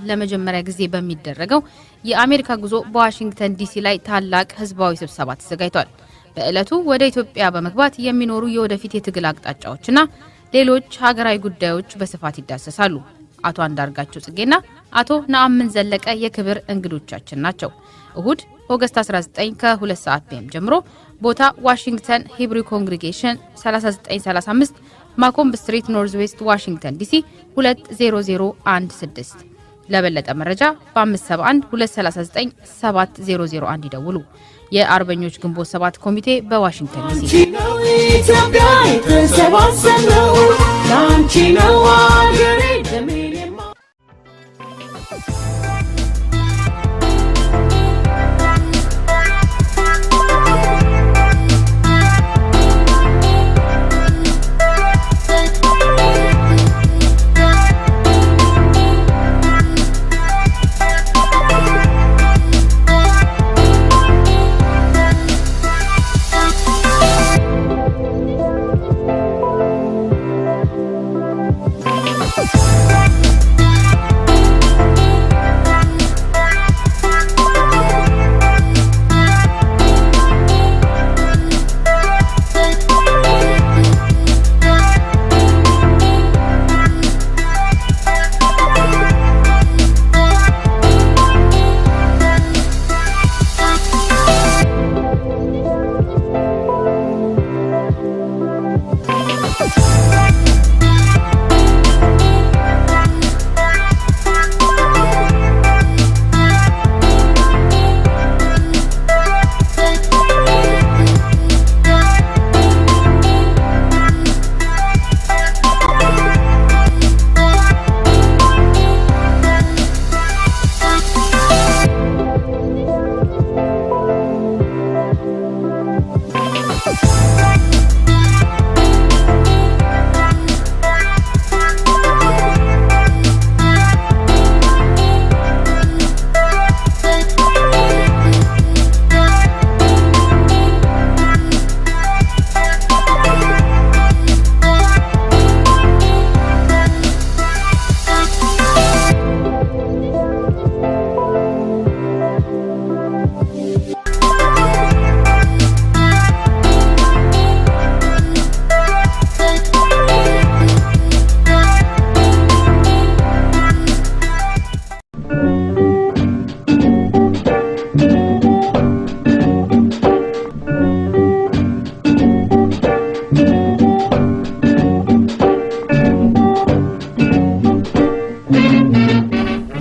ለመጀመሪያ ጊዜ በሚደረገው የአሜሪካ ጉዞ በዋሽንግተን ዲሲ ላይ ታላቅ ህዝባዊ ስብሰባ ተዘጋጅቷል። በእለቱ ወደ ኢትዮጵያ በመግባት የሚኖሩ የወደፊት የትግል አቅጣጫዎችና ሌሎች ሀገራዊ ጉዳዮች በስፋት ይዳሰሳሉ። አቶ አንዳርጋቸው ጽጌና አቶ ነአምን ዘለቀ የክብር እንግዶቻችን ናቸው። እሁድ ኦገስት 19 ከ2 ሰዓት ፒኤም ጀምሮ ቦታ ዋሽንግተን ሂብሩ ኮንግሪጌሽን 3935 ማኮምብ ስትሪት ኖርዝ ዌስት ዋሽንግተን ዲሲ 20016 ለበለጠ መረጃ በ571 239 7001 ይደውሉ። የአርበኞች ግንቦት 7 ኮሚቴ በዋሽንግተን ዲሲ ኢትዮጵያ ተሰባሰበው ላንቺ ነው አገሬ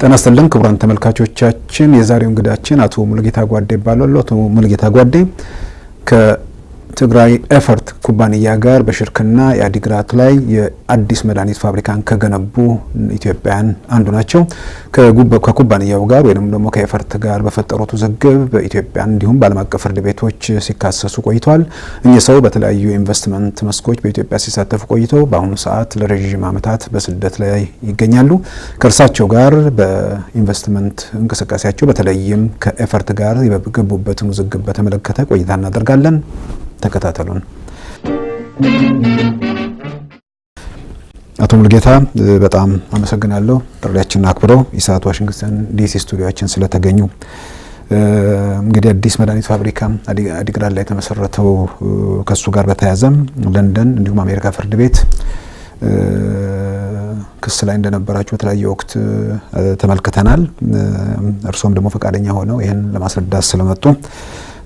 ተነስተልን ክቡራን ተመልካቾቻችን የዛሬው እንግዳችን አቶ ሙሉጌታ ጓዴ ይባላሉ። አቶ ሙሉጌታ ጓዴ ከትግራይ ኤፈርት ኩባንያ ጋር በሽርክና የአዲግራት ላይ የአዲስ መድኃኒት ፋብሪካን ከገነቡ ኢትዮጵያውያን አንዱ ናቸው። ከኩባንያው ጋር ወይንም ደግሞ ከኤፈርት ጋር በፈጠሩት ውዝግብ በኢትዮጵያ እንዲሁም በዓለም አቀፍ ፍርድ ቤቶች ሲካሰሱ ቆይተዋል። እኚህ ሰው በተለያዩ ኢንቨስትመንት መስኮች በኢትዮጵያ ሲሳተፉ ቆይተው በአሁኑ ሰዓት ለረጅም ዓመታት በስደት ላይ ይገኛሉ። ከእርሳቸው ጋር በኢንቨስትመንት እንቅስቃሴያቸው በተለይም ከኤፈርት ጋር የገቡበትን ውዝግብ በተመለከተ ቆይታ እናደርጋለን። ተከታተሉን። አቶ ሙሉጌታ በጣም አመሰግናለሁ ጥሪያችንን አክብረው ኢሳት ዋሽንግተን ዲሲ ስቱዲዮአችን ስለተገኙ። እንግዲህ አዲስ መድኃኒት ፋብሪካ አዲግራት ላይ ተመሰረተው ከሱ ጋር በተያያዘም ለንደን እንዲሁም አሜሪካ ፍርድ ቤት ክስ ላይ እንደነበራችሁ በተለያየ ወቅት ተመልክተናል። እርሶም ደግሞ ፈቃደኛ ሆነው ይሄን ለማስረዳት ስለመጡ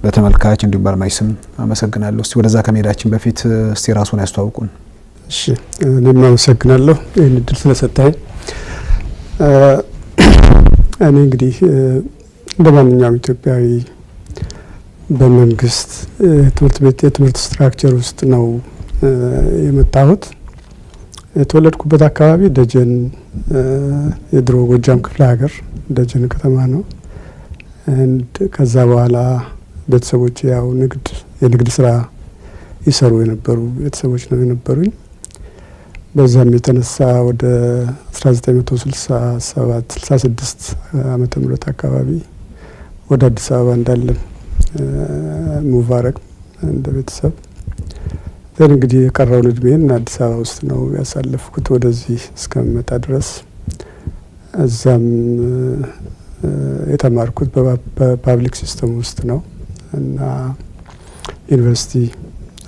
በተመልካች እንዲሁም በአድማጭ ስም አመሰግናለሁ። እስቲ ወደዛ ከመሄዳችን በፊት እስቲ ራስዎን ያስተዋውቁን። እሺ እኔም አመሰግናለሁ ይሄን እድል ስለሰጣኝ። እኔ እንግዲህ እንደማንኛውም ኢትዮጵያዊ በመንግስት ትምህርት ቤት የትምህርት ስትራክቸር ውስጥ ነው የመጣሁት። የተወለድኩበት አካባቢ ደጀን የድሮ ጎጃም ክፍለ ሀገር ደጀን ከተማ ነው። ከዛ በኋላ ቤተሰቦች ያው የንግድ ስራ ይሰሩ የነበሩ ቤተሰቦች ነው የነበሩኝ። በዛም የተነሳ ወደ 1967 66 ዓመተ ምህረት አካባቢ ወደ አዲስ አበባ እንዳለን ሙባረክ እንደ ቤተሰብ እንግዲህ የቀረውን እድሜን አዲስ አበባ ውስጥ ነው ያሳለፍኩት ወደዚህ እስከመጣ ድረስ። እዛም የተማርኩት በፓብሊክ ሲስተም ውስጥ ነው እና ዩኒቨርሲቲ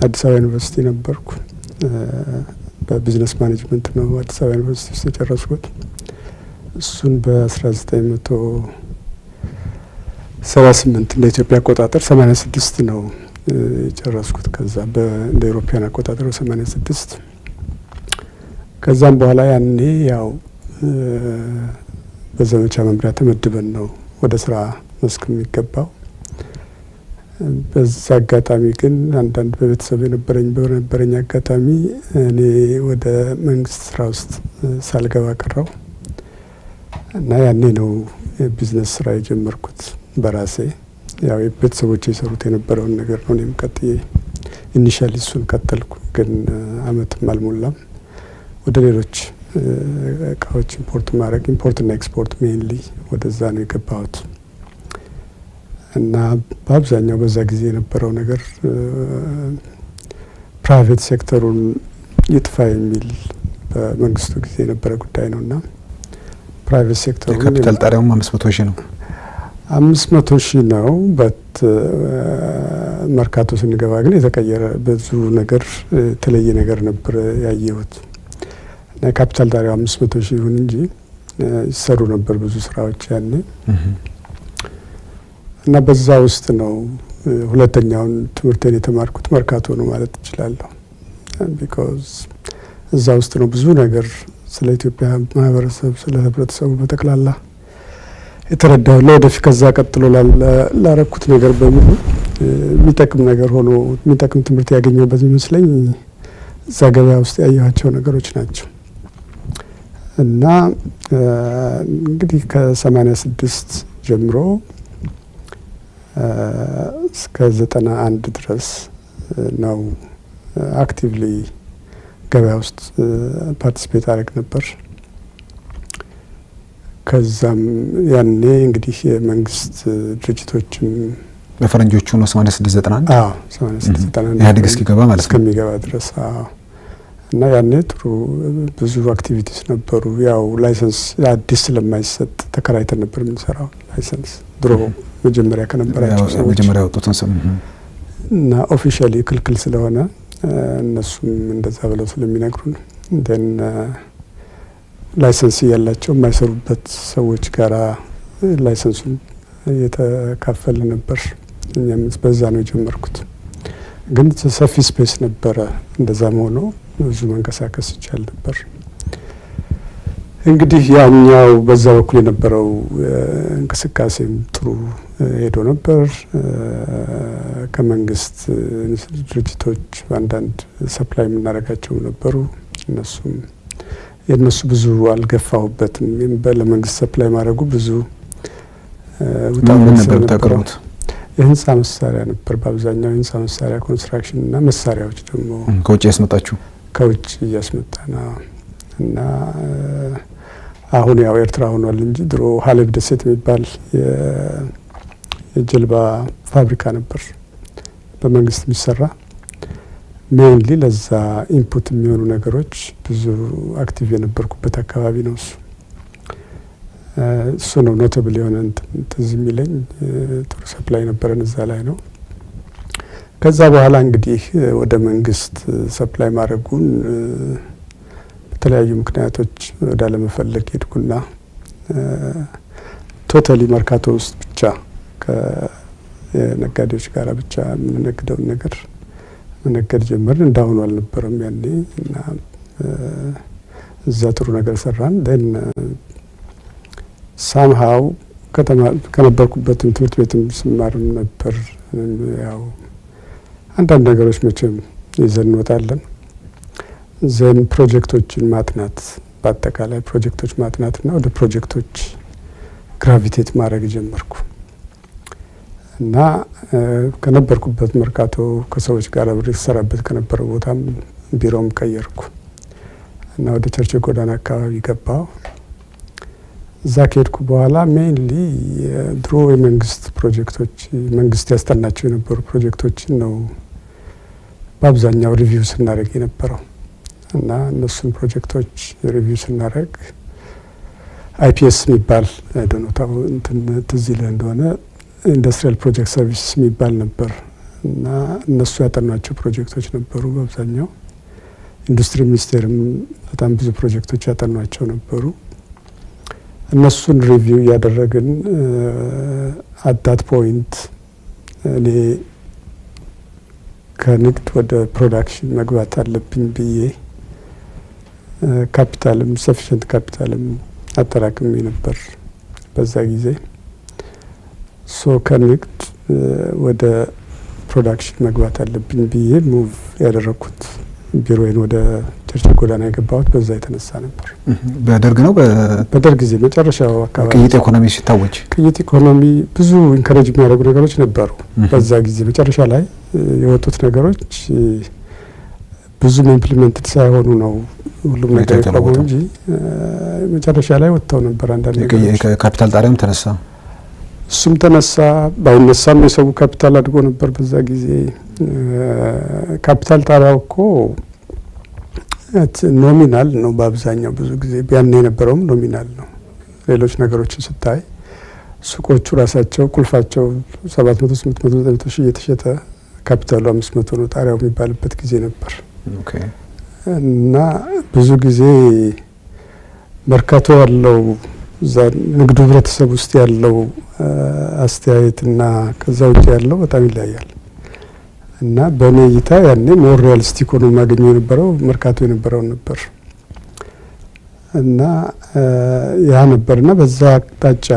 አዲስ አበባ ዩኒቨርሲቲ ነበርኩ። በቢዝነስ ማኔጅመንት ነው አዲስ አበባ ዩኒቨርሲቲ ውስጥ የጨረስኩት። እሱን በ1978 እንደ ኢትዮጵያ አቆጣጠር 86 ነው የጨረስኩት። ከዛ እንደ አውሮፓውያን አቆጣጠር 86 ከዛም በኋላ ያኔ ያው በዘመቻ መምሪያ ተመድበን ነው ወደ ስራ መስክ የሚገባው። በዛ አጋጣሚ ግን አንዳንድ በቤተሰብ በነበረኝ አጋጣሚ እኔ ወደ መንግስት ስራ ውስጥ ሳልገባ ቀረው እና ያኔ ነው የቢዝነስ ስራ የጀመርኩት በራሴ። ያው የቤተሰቦቼ የሰሩት የነበረውን ነገር ነው እኔም ቀጥዬ ኢኒሻሊ እሱን ቀጠልኩ። ግን አመትም አልሞላም ወደ ሌሎች እቃዎች ኢምፖርትና ኤክስፖርት ሜንሊ ወደዛ ነው የገባሁት እና በአብዛኛው በዛ ጊዜ የነበረው ነገር ፕራይቬት ሴክተሩን ይጥፋ የሚል በመንግስቱ ጊዜ የነበረ ጉዳይ ነውና ፕራይቬት ሴክተሩ ካፒታል ጣሪያውም 500,000 ነው 500,000 ነው። መርካቶ ስንገባ ግን የተቀየረ ብዙ ነገር የተለየ ነገር ነበር ያየሁት። እና ካፒታል ጣሪያው 500,000 ይሁን እንጂ ይሰሩ ነበር ብዙ ስራዎች ያኔ እና በዛ ውስጥ ነው ሁለተኛውን ትምህርቴን የተማርኩት መርካቶ ነው ማለት እችላለሁ። ቢኮዝ እዛ ውስጥ ነው ብዙ ነገር ስለ ኢትዮጵያ ማህበረሰብ ስለ ህብረተሰቡ በተክላላ የተረዳው። ለወደፊት ከዛ ቀጥሎ ላረኩት ነገር በሙሉ የሚጠቅም ነገር ሆኖ የሚጠቅም ትምህርት ያገኘሁበት ይመስለኝ እዛ ገበያ ውስጥ ያየኋቸው ነገሮች ናቸው። እና እንግዲህ ከ86 ጀምሮ እስከ 91 ድረስ ነው አክቲቭሊ ገበያ ውስጥ ፓርቲሲፔት አደረግ ነበር። ከዛም ያኔ እንግዲህ የመንግስት ድርጅቶችም በፈረንጆቹ ነው 86-91 86-91 ኢህአዴግ እስኪገባ ማለት ነው እስከሚገባ ድረስ እና ያኔ ጥሩ ብዙ አክቲቪቲስ ነበሩ። ያው ላይሰንስ አዲስ ስለማይሰጥ ተከራይተን ነበር የምንሰራው። ላይሰንስ ድሮ መጀመሪያ ከነበራቸው ሰዎች መጀመሪያ ወጡትን እና ኦፊሻሊ ክልክል ስለሆነ እነሱም እንደዛ ብለው ስለሚነግሩን እንደን ላይሰንስ ያላቸው የማይሰሩበት ሰዎች ጋራ ላይሰንሱን እየተካፈል ነበር። እኛም በዛ ነው የጀመርኩት። ግን ሰፊ ስፔስ ነበረ። እንደዛም ሆኖ ብዙ መንቀሳቀስ ይቻል ነበር። እንግዲህ ያኛው በዛ በኩል የነበረው እንቅስቃሴም ጥሩ ሄዶ ነበር። ከመንግስት ድርጅቶች አንዳንድ ሰፕላይ የምናደርጋቸው ነበሩ። የነሱ ብዙ አልገፋሁበትም። ለመንግስት ሰፕላይ ማድረጉ ብዙ ምን ነበር ታቀርቡት? የህንጻ መሳሪያ ነበር በአብዛኛው የህንጻ መሳሪያ ኮንስትራክሽን እና መሳሪያዎች ደግሞ ከውጭ ያስመጣችሁ? ከውጭ እያስመጣና እና አሁን ያው ኤርትራ ሆኗል እንጂ ድሮ ሀለብ ደሴት የሚባል የጀልባ ፋብሪካ ነበር በመንግስት የሚሰራ። ሜንሊ ለዛ ኢንፑት የሚሆኑ ነገሮች ብዙ አክቲቭ የነበርኩበት አካባቢ ነው እሱ ነው ኖታብል የሆነ ትዝ የሚለኝ ጥሩ ሰፕላይ ነበረን እዛ ላይ ነው። ከዛ በኋላ እንግዲህ ወደ መንግስት ሰፕላይ ማድረጉን በተለያዩ ምክንያቶች ወደ አለመፈለግ ሄድኩና ቶታሊ መርካቶ ውስጥ ብቻ ከነጋዴዎች ጋር ብቻ የምንነግደውን ነገር መነገድ ጀመርን። እንዳሁኑ አልነበረም ያኔ እና እዛ ጥሩ ነገር ሰራን። ደን ሳምሃው ከነበርኩበት ትምህርት ቤትም ስማርም ነበር። ያው አንዳንድ ነገሮች መቼም ይዘን እንወጣለን። ዘን ፕሮጀክቶችን ማጥናት በአጠቃላይ ፕሮጀክቶች ማጥናትና ወደ ፕሮጀክቶች ግራቪቴት ማድረግ ጀመርኩ እና ከነበርኩበት መርካቶ ከሰዎች ጋር አብሬ ሰራበት ከነበረው ቦታም ቢሮም ቀየርኩ እና ወደ ቸርች ጎዳና አካባቢ ገባሁ። እዛ ከሄድኩ በኋላ ሜንሊ ድሮ የመንግስት ፕሮጀክቶች መንግስት ያስጠናቸው የነበሩ ፕሮጀክቶችን ነው በአብዛኛው ሪቪው ስናደርግ የነበረው እና እነሱን ፕሮጀክቶች ሪቪው ስናደርግ አይፒኤስ የሚባል ዶኖታው እንትን ትዝ ይልህ እንደሆነ ኢንዱስትሪያል ፕሮጀክት ሰርቪስ የሚባል ነበር እና እነሱ ያጠኗቸው ፕሮጀክቶች ነበሩ በአብዛኛው። ኢንዱስትሪ ሚኒስቴርም በጣም ብዙ ፕሮጀክቶች ያጠኗቸው ነበሩ። እነሱን ሪቪው ያደረግን አት ዳት ፖይንት እኔ ከንግድ ወደ ፕሮዳክሽን መግባት አለብኝ ብዬ ካፒታልም ሰፊሽንት ካፒታልም አጠራቅሜ ነበር በዛ ጊዜ። ሶ ከንግድ ወደ ፕሮዳክሽን መግባት አለብኝ ብዬ ሙቭ ያደረኩት ቢሮዬን ወደ ቸርችል ጎዳና የገባሁት በዛ የተነሳ ነበር። በደርግ ነው በደርግ ጊዜ መጨረሻው አካባቢ ቅይጥ ኢኮኖሚ ሲታወጅ ቅይጥ ኢኮኖሚ ብዙ ኢንከሬጅ የሚያደርጉ ነገሮች ነበሩ በዛ ጊዜ። መጨረሻ ላይ የወጡት ነገሮች ብዙ ኢምፕሊሜንትድ ሳይሆኑ ነው ሁሉም ነገር የቆመው እንጂ መጨረሻ ላይ ወጥተው ነበር አንዳንድ ነገሮች። ካፒታል ጣሪያም ተነሳ፣ እሱም ተነሳ። ባይነሳም የሰው ካፒታል አድጎ ነበር በዛ ጊዜ። ካፒታል ጣሪያው እኮ ኖሚናል ነው በአብዛኛው። ብዙ ጊዜ ቢያን የነበረውም ኖሚናል ነው። ሌሎች ነገሮችን ስታይ ሱቆቹ ራሳቸው ቁልፋቸው 700 800 900 ሺህ እየተሸጠ ካፒታሉ 500 ነው ጣሪያው የሚባልበት ጊዜ ነበር። ኦኬ። እና ብዙ ጊዜ መርካቶ ያለው ንግዱ ህብረተሰብ ውስጥ ያለው አስተያየትና ከዛ ውጭ ያለው በጣም ይለያያል። እና በእኔ እይታ ያኔ ሞር ሪያሊስቲክ ሆኖ ማግኘው የነበረው መርካቶ የነበረው ነበር እና ያ ነበርና በዛ አቅጣጫ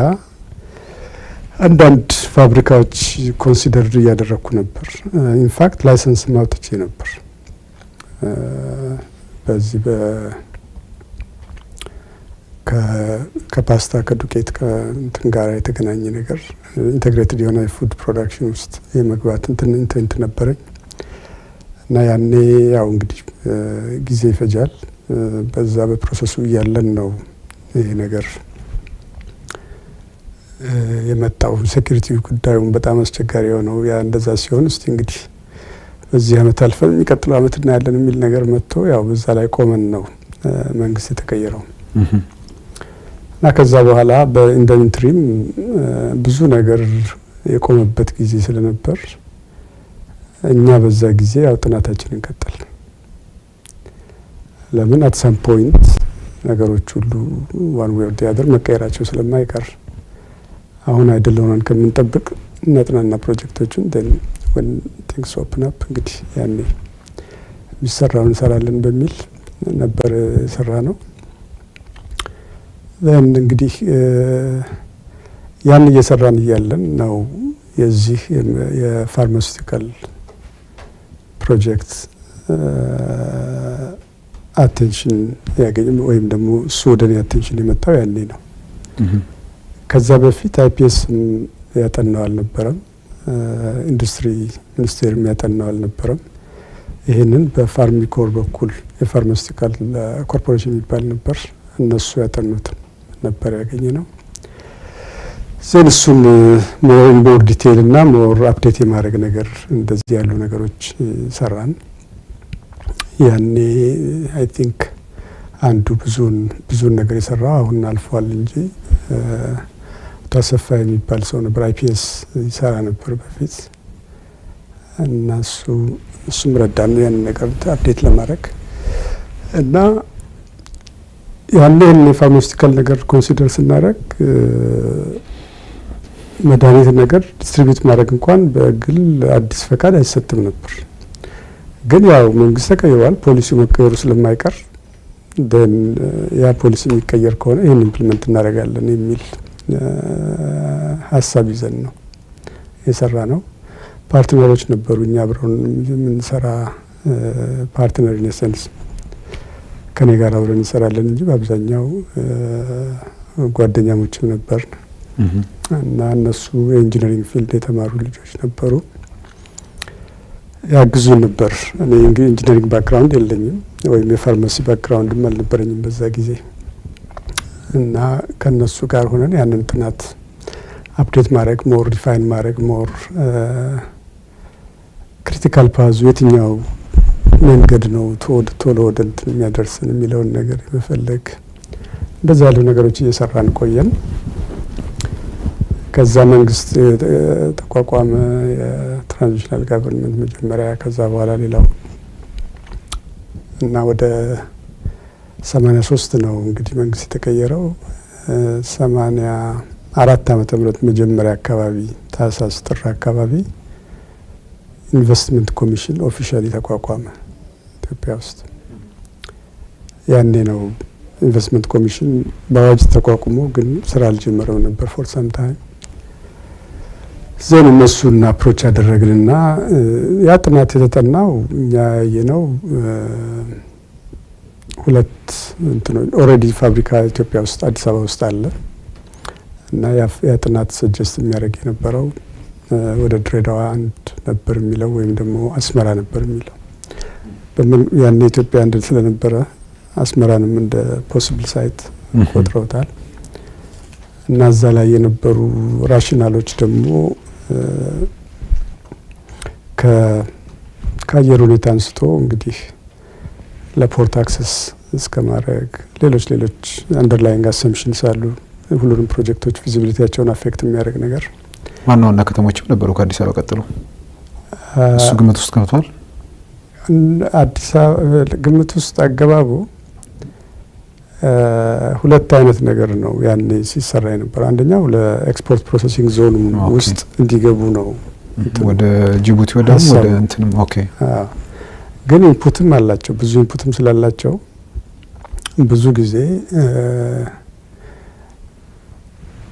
አንዳንድ ፋብሪካዎች ኮንሲደር እያደረኩ ነበር። ኢንፋክት ላይሰንስ ማውጥቼ ነበር በዚህ ከፓስታ ከዱቄት ከእንትን ጋር የተገናኘ ነገር ኢንቴግሬትድ የሆነ ፉድ ፕሮዳክሽን ውስጥ የመግባት እንትን ነበረኝ እና ያኔ ያው እንግዲህ ጊዜ ይፈጃል። በዛ በፕሮሰሱ እያለን ነው ይሄ ነገር የመጣው። ሴኩሪቲ ጉዳዩን በጣም አስቸጋሪ የሆነው ያ እንደዛ ሲሆን እስቲ እንግዲህ በዚህ አመት አልፈን የሚቀጥለው አመት እናያለን የሚል ነገር መጥቶ ያው በዛ ላይ ቆመን ነው መንግስት የተቀየረው። እና ከዛ በኋላ በኢንቨንተሪም ብዙ ነገር የቆመበት ጊዜ ስለነበር እኛ በዛ ጊዜ ያው ጥናታችንን እንቀጥል። ለምን አት ሰም ፖይንት ነገሮች ሁሉ ዋን ዌይ ኦር ዲ አዘር መቀየራቸው ስለማይቀር አሁን አይደለውናን ከምንጠብቅ እናጥናና ፕሮጀክቶችን then when things open up እንግዲህ ያኔ የሚሰራውን እንሰራለን በሚል ነበር ሰራ ነው። then እንግዲህ ያን እየሰራን እያለን ነው የዚህ የፋርማሲውቲካል ፕሮጀክት አቴንሽን ያገኘ ወይም ደግሞ እሱ ወደኔ አቴንሽን የመጣው ያኔ ነው። ከዛ በፊት አይፒኤስ ያጠናው አልነበረም፣ ኢንዱስትሪ ሚኒስቴር ያጠናው አልነበረም። ይሄንን በፋርሚኮር በኩል የፋርማሲውቲካል ኮርፖሬሽን የሚባል ነበር፣ እነሱ ያጠኑት ነበር ያገኘ ነው። እሱን ሞር ዲቴይል እና ሞር አፕዴት የማድረግ ነገር እንደዚህ ያሉ ነገሮች ሰራን። ያኔ አይ ቲንክ አንዱ ብዙን ነገር የሰራው አሁን አልፏል እንጂ ታሰፋ የሚባል ሰው ነበር አይፒኤስ ይሰራ ነበር በፊት እና እሱም ረዳን ያን ነገር አፕዴት ለማድረግ እና ያንን የፋርማሲውቲካል ነገር ኮንሲደር ስናደርግ መድኃኒት ነገር ዲስትሪቢዩት ማድረግ እንኳን በግል አዲስ ፈቃድ አይሰጥም ነበር። ግን ያው መንግስት ተቀይሯል፣ ፖሊሲው መቀየሩ ስለማይቀር then ያ ፖሊሲ የሚቀየር ከሆነ ይሄን ኢምፕሊመንት እናደርጋለን የሚል ሀሳብ ይዘን ነው የሰራ ነው። ፓርትነሮች ነበሩ እኛ አብረን የምንሰራ ፓርትነር ኢን ሴንስ ከኔ ጋር አብረን እንሰራለን እንጂ በአብዛኛው ጓደኛሞችም ነበር እና እነሱ የኢንጂነሪንግ ፊልድ የተማሩ ልጆች ነበሩ፣ ያግዙ ነበር። እኔ እንግዲህ ኢንጂነሪንግ ባክግራውንድ የለኝም ወይም የፋርማሲ ባክግራውንድም አልነበረኝም በዛ ጊዜ እና ከነሱ ጋር ሆነን ያንን ጥናት አፕዴት ማድረግ ሞር ዲፋይን ማድረግ ሞር ክሪቲካል ፓዙ የትኛው መንገድ ነው ቶሎ ወደ እንትን የሚያደርስን የሚለውን ነገር የመፈለግ እንደዛ ያሉ ነገሮች እየሰራን ቆየን። ከዛ መንግስት ተቋቋመ የትራንዚሽናል ጋቨርንመንት መጀመሪያ፣ ከዛ በኋላ ሌላው እና ወደ 83 ነው እንግዲህ መንግስት የተቀየረው። 84 ዓመተ ምህረት መጀመሪያ አካባቢ ታህሳስ ጥር አካባቢ ኢንቨስትመንት ኮሚሽን ኦፊሻሊ ተቋቋመ ኢትዮጵያ ውስጥ። ያኔ ነው ኢንቨስትመንት ኮሚሽን በአዋጅ ተቋቁሞ ግን ስራ አልጀመረም ነበር ፎር ሰም ታይም። ዘን እነሱን አፕሮች ያደረግንና ያ ጥናት የተጠናው እኛ ያየነው ሁለት ኦልሬዲ ፋብሪካ ኢትዮጵያ ውስጥ አዲስ አበባ ውስጥ አለ እና ያ ጥናት ሰጀስት የሚያደርግ የነበረው ወደ ድሬዳዋ አንድ ነበር የሚለው ወይም ደግሞ አስመራ ነበር የሚለው። ያን ኢትዮጵያ አንድ ስለነበረ አስመራንም እንደ ፖሲብል ሳይት ቆጥረውታል። እና እዛ ላይ የነበሩ ራሽናሎች ደግሞ ከአየር ሁኔታ አንስቶ እንግዲህ ለፖርት አክሰስ እስከ ማድረግ ሌሎች አንደርላይንግ አሰምፕሽንስ አሉ። ሁሉንም ፕሮጀክቶች ፊዚቢሊቲያቸውን አፌክት የሚያደርግ ነገር ዋና ዋና ከተሞችም ነበሩ ከአዲስ አበባ ቀጥሎ። እሱ ግምት ውስጥ ገብቷል። አዲስ አበባ ግምት ውስጥ አገባቡ ሁለት አይነት ነገር ነው ያኔ ሲሰራ የነበረው። አንደኛው ለኤክስፖርት ፕሮሰሲንግ ዞን ውስጥ እንዲገቡ ነው ወደ ጅቡቲ ወደ እንትንም ኦኬ። ግን ኢንፑትም አላቸው። ብዙ ኢንፑትም ስላላቸው ብዙ ጊዜ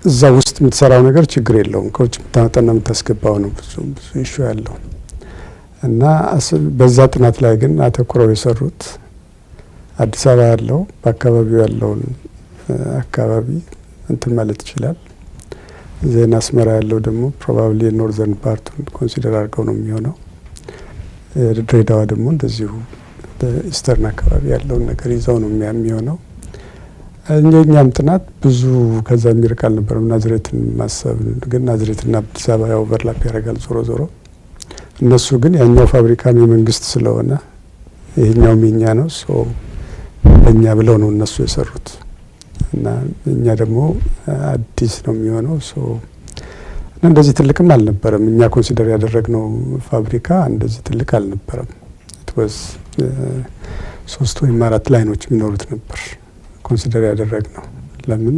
እዛ ውስጥ የምትሰራው ነገር ችግር የለውም፣ ከውጭ የምታመጣና የምታስገባው ነው ብዙ ኢሹ ያለው። እና በዛ ጥናት ላይ ግን አተኩረው የሰሩት አዲስ አበባ ያለው በአካባቢው ያለውን አካባቢ እንትን ማለት ይችላል። ዜና አስመራ ያለው ደግሞ ፕሮባብሊ የኖርዘርን ፓርቱን ኮንሲደር አድርገው ነው የሚሆነው። ድሬዳዋ ደግሞ እንደዚሁ በኢስተርን አካባቢ ያለውን ነገር ይዘው ነው የሚሆነው። እኛም ጥናት ብዙ ከዛ የሚርቅ አልነበረም። ናዝሬትን ማሰብ ግን ናዝሬትና አዲስ አበባ ያው ኦቨርላፕ ያደርጋል ዞሮ። እነሱ ግን ያኛው ፋብሪካም የመንግስት ስለሆነ ይሄኛውም የኛ ነው ለኛ ብለው ነው እነሱ የሰሩት። እና እኛ ደግሞ አዲስ ነው የሚሆነው እንደዚህ ትልቅም አልነበረም። እኛ ኮንሲደር ያደረግነው ፋብሪካ እንደዚህ ትልቅ አልነበረም። ኢትዋዝ 3 ወይም 4 ላይኖች የሚኖሩት ነበር ኮንሲደር ያደረግነው። ለምን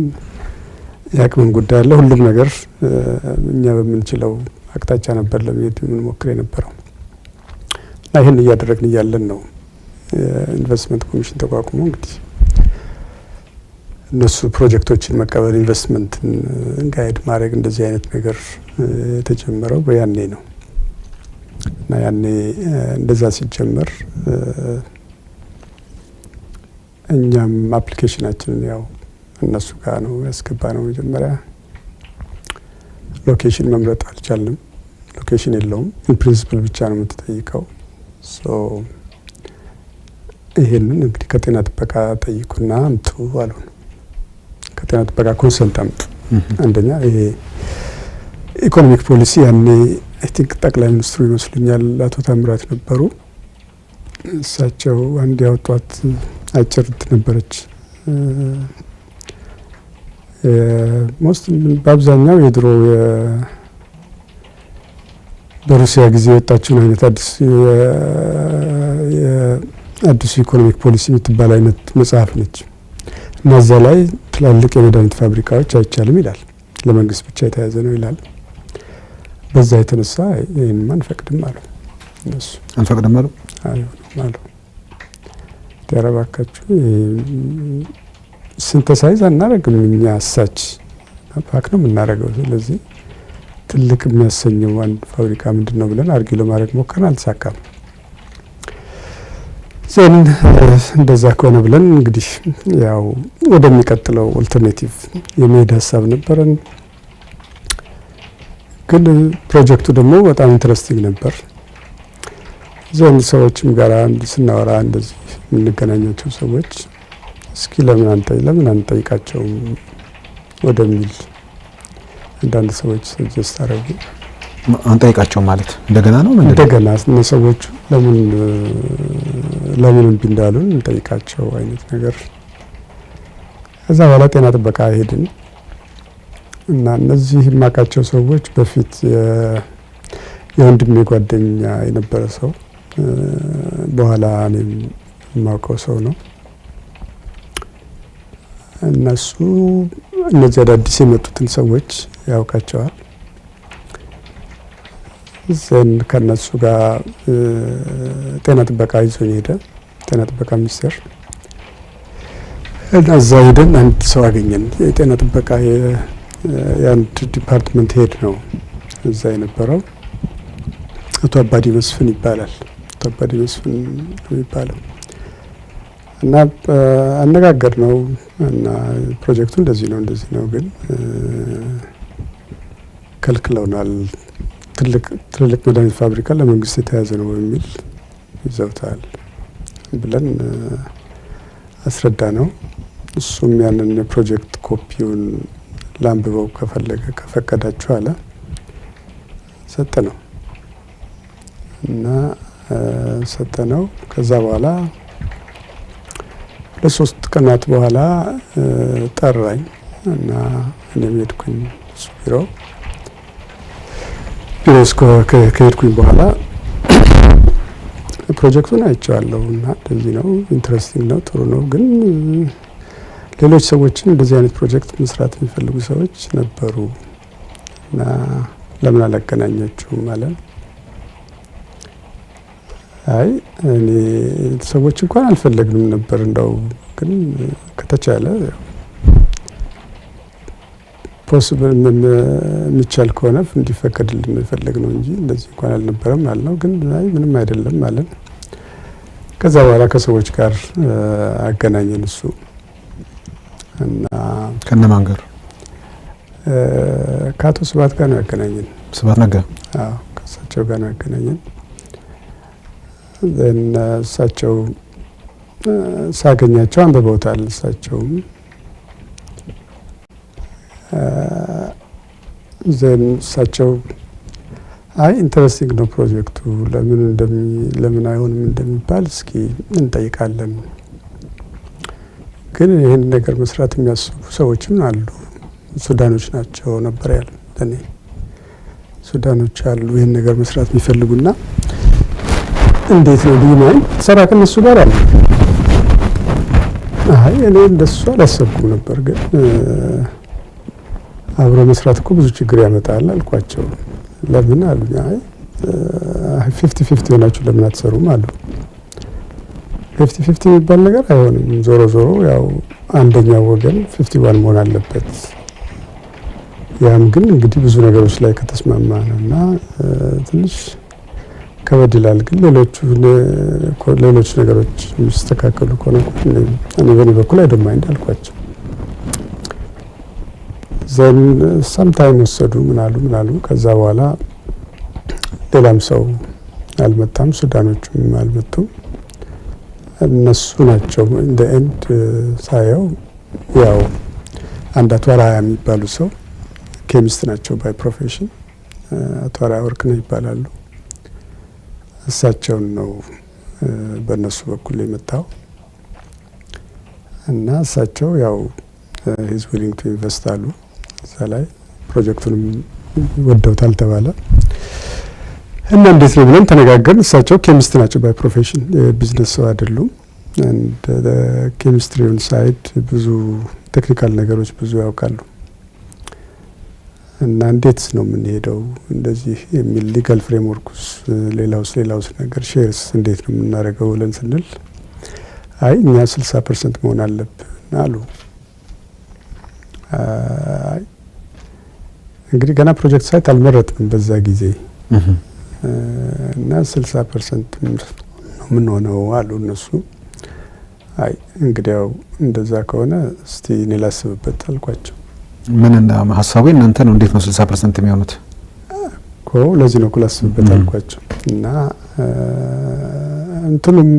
የአቅም ጉዳይ አለ። ሁሉም ነገር እኛ በምንችለው አቅጣጫ ነበር ለመሄድ የምንሞክር የነበረው። እና ይህን እያደረግን እያለን ነው ኢንቨስትመንት ኮሚሽን ተቋቁሞ እንግዲህ እነሱ ፕሮጀክቶችን መቀበል፣ ኢንቨስትመንትን ጋይድ ማድረግ እንደዚህ አይነት ነገር የተጀመረው በያኔ ነው። እና ያኔ እንደዛ ሲጀመር እኛም አፕሊኬሽናችንን ያው እነሱ ጋር ነው ያስገባ ነው። መጀመሪያ ሎኬሽን መምረጥ አልቻልንም። ሎኬሽን የለውም፣ ኢን ፕሪንሲፕል ብቻ ነው የምትጠይቀው። ይሄንን እንግዲህ ከጤና ጥበቃ ጠይቁና አምጡ አሉን። ከጤና ጥበቃ ኮንሰልታንት አንደኛ ይሄ ኢኮኖሚክ ፖሊሲ ያኔ አይ ቲንክ ጠቅላይ ሚኒስትሩ ይመስሉኛል አቶ ታምራት ነበሩ። እሳቸው አንድ ያወጧት አጭር ነበረች። ሞስት በአብዛኛው የድሮ በሩሲያ ጊዜ የወጣችውን አይነት አዲሱ ኢኮኖሚክ ፖሊሲ የምትባል አይነት መጽሐፍ ነች። እና እዛ ላይ ትላልቅ የመድኃኒት ፋብሪካዎች አይቻልም ይላል፣ ለመንግስት ብቻ የተያዘ ነው ይላል። በዛ የተነሳ ይሄን አንፈቅድም አሉ እነሱ። አንፈቅድም አሉ አሉ ተረባካችሁ ሲንተሳይዝ አናረግም እኛ አሳች ፓክ ነው የምናረገው። ስለዚህ ትልቅ የሚያሰኘው አንድ ፋብሪካ ምንድነው ብለን አርጊ ለማድረግ ሞከርን፣ አልተሳካም። ዘን እንደዛ ከሆነ ብለን እንግዲህ ያው ወደሚቀጥለው ኦልተርኔቲቭ የመሄድ ሀሳብ ነበረን። ግን ፕሮጀክቱ ደግሞ በጣም ኢንትረስቲንግ ነበር። ዘን ሰዎችም ጋር ስናወራ እንደዚህ የምንገናኛቸው ሰዎች እስኪ ለምን አንጠይቃቸው ወደሚል አንዳንድ ሰዎች ሰጀስት አደረጉ። አንጠይቃቸው ማለት እንደገና ነው ምን እንደገና ሰዎቹ ለምን እምቢ እንዳሉን እንጠይቃቸው አይነት ነገር ከዛ በኋላ ጤና ጥበቃ ሄድን እና እነዚህ የማውቃቸው ሰዎች በፊት የወንድሜ ጓደኛ የነበረ ሰው በኋላ እኔም የማውቀው ሰው ነው። እነሱ እነዚህ አዳዲስ የመጡትን ሰዎች ያውቃቸዋል። ዘን ከነሱ ጋር ጤና ጥበቃ ይዞኝ ሄደ። ጤና ጥበቃ ሚኒስቴር እና እዛ ሄደን አንድ ሰው አገኘን። የጤና ጥበቃ የአንድ ዲፓርትመንት ሄድ ነው እዛ የነበረው። አቶ አባዲ መስፍን ይባላል። አቶ አባዲ መስፍን ይባላል እና አነጋገር ነው እና ፕሮጀክቱ እንደዚህ ነው ግን ከልክለውናል። ትልቅ መድኃኒት ፋብሪካ ለመንግስት የተያዘ ነው በሚል ይዘውታል ብለን አስረዳ ነው። እሱም ያንን የፕሮጀክት ኮፒውን ላንብበው ከፈቀዳችሁ አለ። ሰጠነው እና ሰጠነው። ከዛ በኋላ ለሶስት ቀናት በኋላ ጠራኝ እና እኔም ሄድኩኝ ቢሮ ከሄድኩኝ በኋላ ፕሮጀክቱን አይቼዋለሁ እና እንደዚህ ነው፣ ኢንትረስቲንግ ነው፣ ጥሩ ነው። ግን ሌሎች ሰዎችን እንደዚህ አይነት ፕሮጀክት መስራት የሚፈልጉ ሰዎች ነበሩ እና ለምን አላገናኛችሁም ማለት? አይ እኔ ሰዎች እንኳን አልፈለግንም ነበር እንደው ግን ከተቻለ ፖሲብል የሚቻል ከሆነ እንዲፈቀድልን የፈለግነው እንጂ እንደዚህ እንኳን አልነበረም አልነው። ግን አይ ምንም አይደለም ማለት። ከዛ በኋላ ከሰዎች ጋር አገናኘን እሱ እና ከነማን ጋር? ከአቶ ስብሐት ጋር ነው ያገናኘን። ስብሐት ነጋ? አዎ ከእሳቸው ጋር ነው ያገናኘን። እሳቸው ሳገኛቸው አንብበውታል። እሳቸውም እሳቸው አይ ኢንተረስቲንግ ነው ፕሮጀክቱ ለምን አይሆንም እንደሚባል እስኪ እንጠይቃለን፣ ግን ይህን ነገር መስራት የሚያስቡ ሰዎችም አሉ፣ ሱዳኖች ናቸው ነበር ያሉ ለኔ። ሱዳኖች አሉ ይህን ነገር መስራት የሚፈልጉና እንዴት ነው ዲማይ ሰራ ከነሱ ጋር አለ። አይ እኔ እንደሱ አላሰብኩም ነበር፣ ግን አብሮ መስራት እኮ ብዙ ችግር ያመጣል አልኳቸው። ለምን አሉኝ። አይ 50-50 ሆናችሁ ለምን አትሰሩም አሉ። 50-50 የሚባል ነገር አይሆንም። ዞሮ ያው አንደኛው ወገን 51 መሆን አለበት። ያም ግን እንግዲህ ብዙ ነገሮች ላይ ከተስማማ ነውና ትንሽ ከበድ ይላል። ግን ሌሎች ነገሮች የሚስተካከሉ ከሆነ እኔ በኔ በኩል አይደማኝ እንዳልኳቸው ዘን ሰምታይም ወሰዱ። ምን አሉ። ከዛ በኋላ ሌላም ሰው አልመጣም፣ ሱዳኖችም አልመጡም። እነሱ ናቸው እንደ ኤንድ ሳየው ያው አንድ አቶ አራያ የሚባሉ ሰው ኬሚስት ናቸው ባይ ፕሮፌሽን፣ አቶ አራያ ወርቅነህ ይባላሉ። እሳቸውን ነው በእነሱ በኩል የመጣው እና እሳቸው ያው ሂዝ ዊሊንግ ቱ ኢንቨስት አሉ። እዛ ላይ ፕሮጀክቱንም ወደውታል ተባለ እና እንዴት ነው ብለን ተነጋገርን። እሳቸው ኬሚስት ናቸው ባይ ፕሮፌሽን፣ የቢዝነስ ሰው አይደሉም። and ኬሚስትሪውን ሳይድ ብዙ ቴክኒካል ነገሮች ብዙ ያውቃሉ እና እንዴት ነው የምንሄደው እንደዚህ የሚል ሊጋል ፍሬምወርክስ ሌላውስ ነገር ሼርስ እንዴት ነው የምናደርገው ብለን ስንል አይ እኛ 60% መሆን አለብን አሉ። እንግዲህ ገና ፕሮጀክት ሳይት አልመረጥንም በዛ ጊዜ እና 60% ነው የምንሆነው አሉ እነሱ። አይ እንግዲያው እንደዛ ከሆነ እስቲ እኔ ላስብበት አልኳቸው። ምን እና ሐሳቡ እናንተ ነው እንዴት ነው 60% የሚሆኑት? ለዚህ ነው ላስብበት አልኳቸው እና እንትንም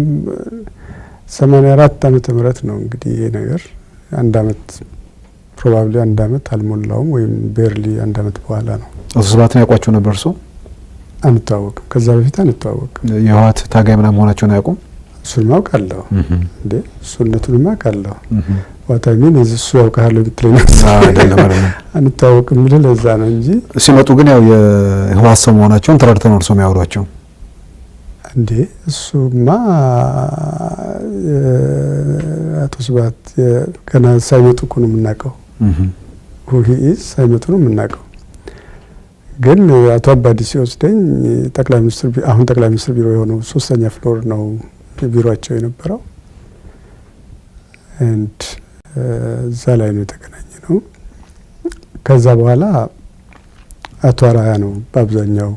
84 ዓመተ ምህረት ነው እንግዲህ ይሄ ነገር አንድ አመት ፕሮባብሊ አንድ አመት አልሞላውም ወይም ቤርሊ አንድ አመት በኋላ ነው። ስብሐትን ያውቋቸው ነበር ሰው? አንተዋወቅም፣ ከዛ በፊት አንተዋወቅም። የህወሓት ታጋይ ምናምን መሆናቸውን አያውቁም? እሱን ማውቃለሁ እንዴ እሱነቱን ማውቃለሁ። ዋታሚን እሱ ያውቃል ብትለኝ አይደለም አይደለም አንታወቅም ብል ለዛ ነው እንጂ ሲመጡ ግን ያው የህዋስ ሰው መሆናቸውን ተረድተው ነው እርሶም ያወሯቸው እንዴ እሱማ አቶ ስብሐት ገና ሳይመጡ እኮ ነው የምናውቀው ሳይመጡ ነው የምናውቀው ግን አቶ አባዲ ሲወስደኝ ጠቅላይ ሚኒስትር ቢሮ የሆነው 3ኛ ፍሎር ነው ቢሮአቸው የነበረው and እዛ ላይ ነው የተገናኘነው ከዛ በኋላ አቶ አራያ ነው በአብዛኛው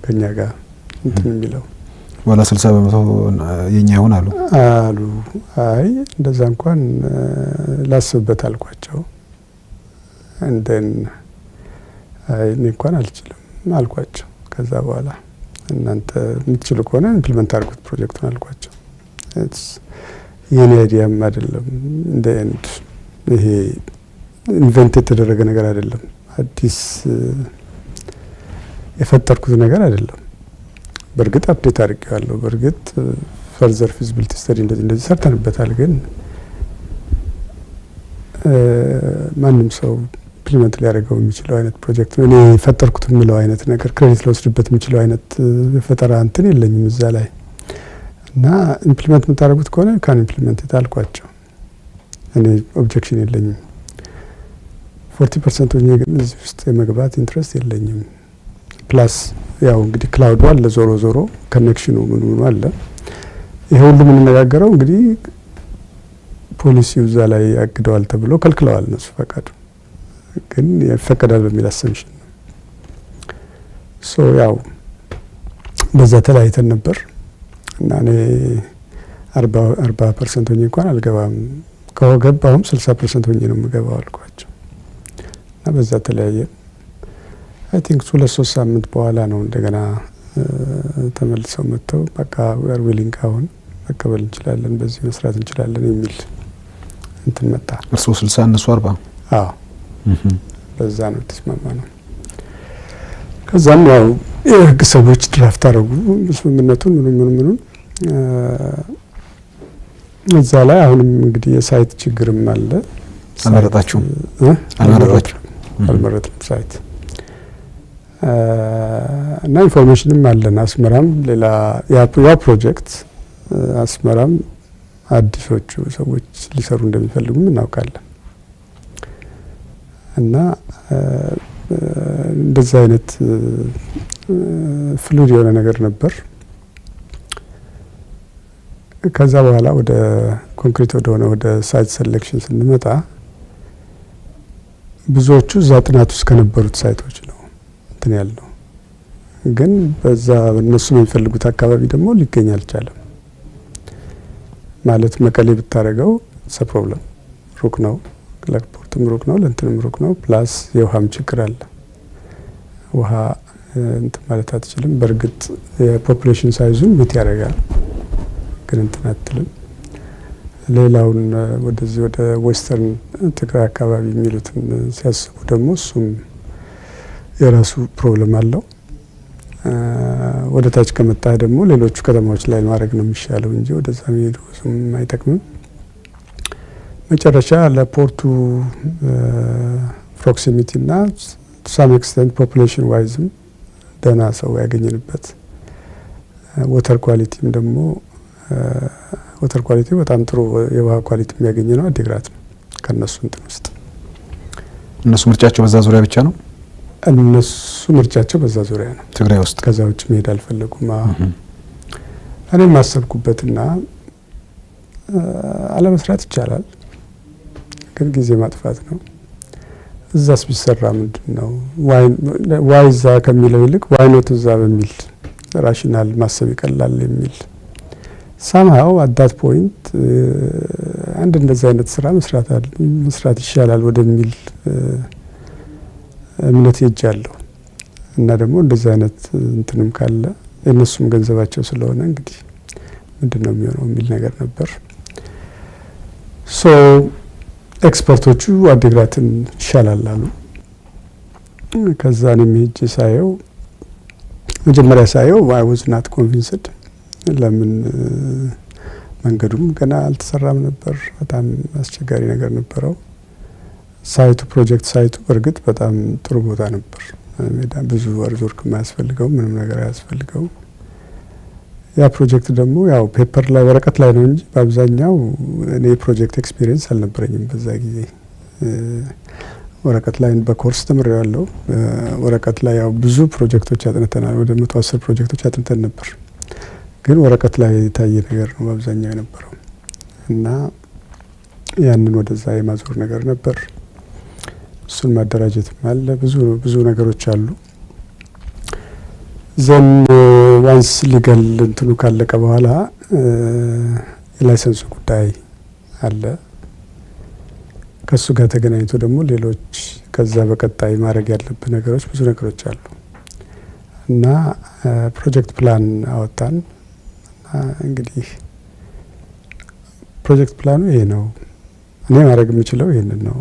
ከኛ ጋር እንትን የሚለው ወላ 60% የኛ ይሆናሉ አይ እንደዛ እንኳን ላስብበት አልኳቸው and then አይ እንኳን አልችልም አልኳቸው ከዛ በኋላ እናንተ ምትችሉ ከሆነ ኢምፕሊመንት አድርጉት ፕሮጀክቱን አልኳቸው የኔ አይዲያም አይደለም እንደ ኤንድ ይሄ ኢንቨንት የተደረገ ነገር አይደለም አዲስ የፈጠርኩት ነገር አይደለም በርግጥ አፕዴት አድርጌዋለሁ በርግጥ ፈርዘር ፊዚቢሊቲ ስተዲ እንደዚህ ሰርተንበታል ግን ማንም ሰው ኢምፕሊመንት ሊያደርገው የሚችለው አይነት ፕሮጀክት ነው እኔ ፈጠርኩት የሚለው አይነት ነገር ክሬዲት ለወስድበት የሚችለው አይነት የፈጠራ እንትን የለኝም እዛ ላይ እና ኢምፕሊመንት የምታደርጉት ከሆነ ካን ኢምፕሊመንት ታልኳቸው እኔ ኦብጀክሽን የለኝም 40% ሆኜ ግን እዚህ ውስጥ የመግባት ኢንትረስት የለኝም ፕላስ ያው እንግዲህ ክላውድ አለ ዞሮ ኮኔክሽኑ ምን አለ ይሄ ሁሉ ምን ነገራገረው እንግዲህ ፖሊሲው እዛ ላይ ያግደዋል ተብሎ ከልክለዋል ነው ፈቃዱ ግን ይፈቀዳል በሚል አሰምሽን ሶ ያው በዛ ተለያይተን ነበር እና እኔ 40% ሆኜ እንኳን አልገባም ከገባሁም 60% ሆኜ ነው የምገባው አልኳቸው እና በዛ ተለያየ አይ ቲንክ 2-3 ሳምንት በኋላ ነው እንደገና ተመልሰው መጥተው በቃ we are willing አሁን መቀበል እንችላለን በዚህ መስራት እንችላለን የሚል እንትን መጣ እርሶ 60 እነሱ 40 አዎ በዛ ነው ተስማማ ነው ከዛም ያው የህግ ሰዎች ድራፍት አደረጉ ስምምነቱን ምኑን እዛ ላይ አሁንም እንግዲህ የሳይት ችግርም አለ አልመረጣችሁም አልመረጥም ሳይት እና ኢንፎርሜሽንም አለን አስመራም ሌላ ያ ፕሮጀክት አስመራም አዲሶቹ ሰዎች ሊሰሩ እንደሚፈልጉም እናውቃለን እና እንደዛ አይነት ፍሉድ የሆነ ነገር ነበር ከዛ በኋላ ወደ ኮንክሪት ወደ ሳይት ሴሌክሽን ስንመጣ ብዙዎቹ እዛ ጥናት ውስጥ ከነበሩት ሳይቶች ነው እንትን ያለው ግን በዛ እነሱ የሚፈልጉት አካባቢ ደግሞ ሊገኝ አልቻለም ማለት መቀሌ ብታረጋው ፕሮብለም ሩቅ ነው ለፖርቱም ሩቅ ነው ለእንትንም ሩቅ ነው ፕላስ የውሃም ችግር አለ ውሃ እንትን ማለት አትችልም በርግጥ የፖፑሌሽን ሳይዙን ሚት ያደርጋል ግን እንትን አትልም ሌላውን ወደዚህ ወደ ዌስተርን ትግራይ አካባቢ የሚሉትን ሲያስቡ ደግሞ እሱም የራሱ ፕሮብለም አለው ወደ ታች ከመጣ ደግሞ ሌሎቹ ከተማዎች ላይ ማድረግ ነው የሚሻለው እንጂ ወደዛ መሄዱ እሱም አይጠቅምም መጨረሻ ለፖርቱ ፕሮክሲሚቲ እና to some extent population wise ደና ሰው ያገኘንበት ወተር ኳሊቲም ደግሞ ወተር ኳሊቲ በጣም ጥሩ የውሃ ኳሊቲ የሚያገኝ ነው አዲግራት ነው ከነሱ እንትን ውስጥ እነሱ ምርጫቸው በዛ ዙሪያ ብቻ ነው እነሱ ምርጫቸው በዛ ዙሪያ ነው ትግራይ ውስጥ ከዛ ውጭ መሄድ አልፈለጉም እኔ ማሰብኩበትና አለመስራት ይቻላል ግን ጊዜ ማጥፋት ነው እዛስ ቢሰራ ምንድነው ዋይ ዛ ከሚለው ይልቅ ዋይ ኖት እዛ በሚል ራሽናል ማሰብ ይቀላል የሚል somehow at that point አንድ እንደዛ አይነት ስራ መስራት ይሻላል ወደሚል እምነት ይጃለው እና ደግሞ እንደዛ አይነት እንትንም ካለ እነሱም ገንዘባቸው ስለሆነ እንግዲህ ምንድነው የሚሆነው የሚል ነገር ነበር ሶ ኤክስፐርቶቹ አዲግራትን ይሻላል አሉ ከዛ ነው ሄጄ ሳየው መጀመሪያ ሳየው I was not convinced ለምን መንገዱም ገና አልተሰራም ነበር። በጣም አስቸጋሪ ነገር ነበረው። ሳይቱ ፕሮጀክት ሳይቱ በርግጥ በጣም ጥሩ ቦታ ነበር። ሜዳ ብዙ ወርክ የማያስፈልገው ምንም ነገር አያስፈልገው። ያ ፕሮጀክት ደግሞ ያው ፔፐር ላይ ወረቀት ላይ ነው እንጂ በአብዛኛው እኔ ፕሮጀክት ኤክስፒሪየንስ አልነበረኝም በዛ ጊዜ። ወረቀት ላይ በኮርስ ተምሬያለሁ። ወረቀት ላይ ያው ብዙ ፕሮጀክቶች አጥንተናል። ወደ 110 ፕሮጀክቶች አጥንተን ነበር። ግን ወረቀት ላይ የታየ ነገር ነው በአብዛኛው የነበረው እና ያንን ወደዛ የማዞር ነገር ነበር። እሱን ማደራጀትም አለ። ብዙ ነገሮች አሉ። ዘን ዋንስ ሊገል እንትኑ ካለቀ በኋላ የላይሰንሱ ጉዳይ አለ። ከሱ ጋር ተገናኝቶ ደግሞ ሌሎች ከዛ በቀጣይ ማድረግ ያለብን ነገሮች ብዙ ነገሮች አሉ እና ፕሮጀክት ፕላን አወጣን። እንግዲህ ፕሮጀክት ፕላኑ ይሄ ነው፣ እኔ ማድረግ የምችለው ይሄንን ነው፣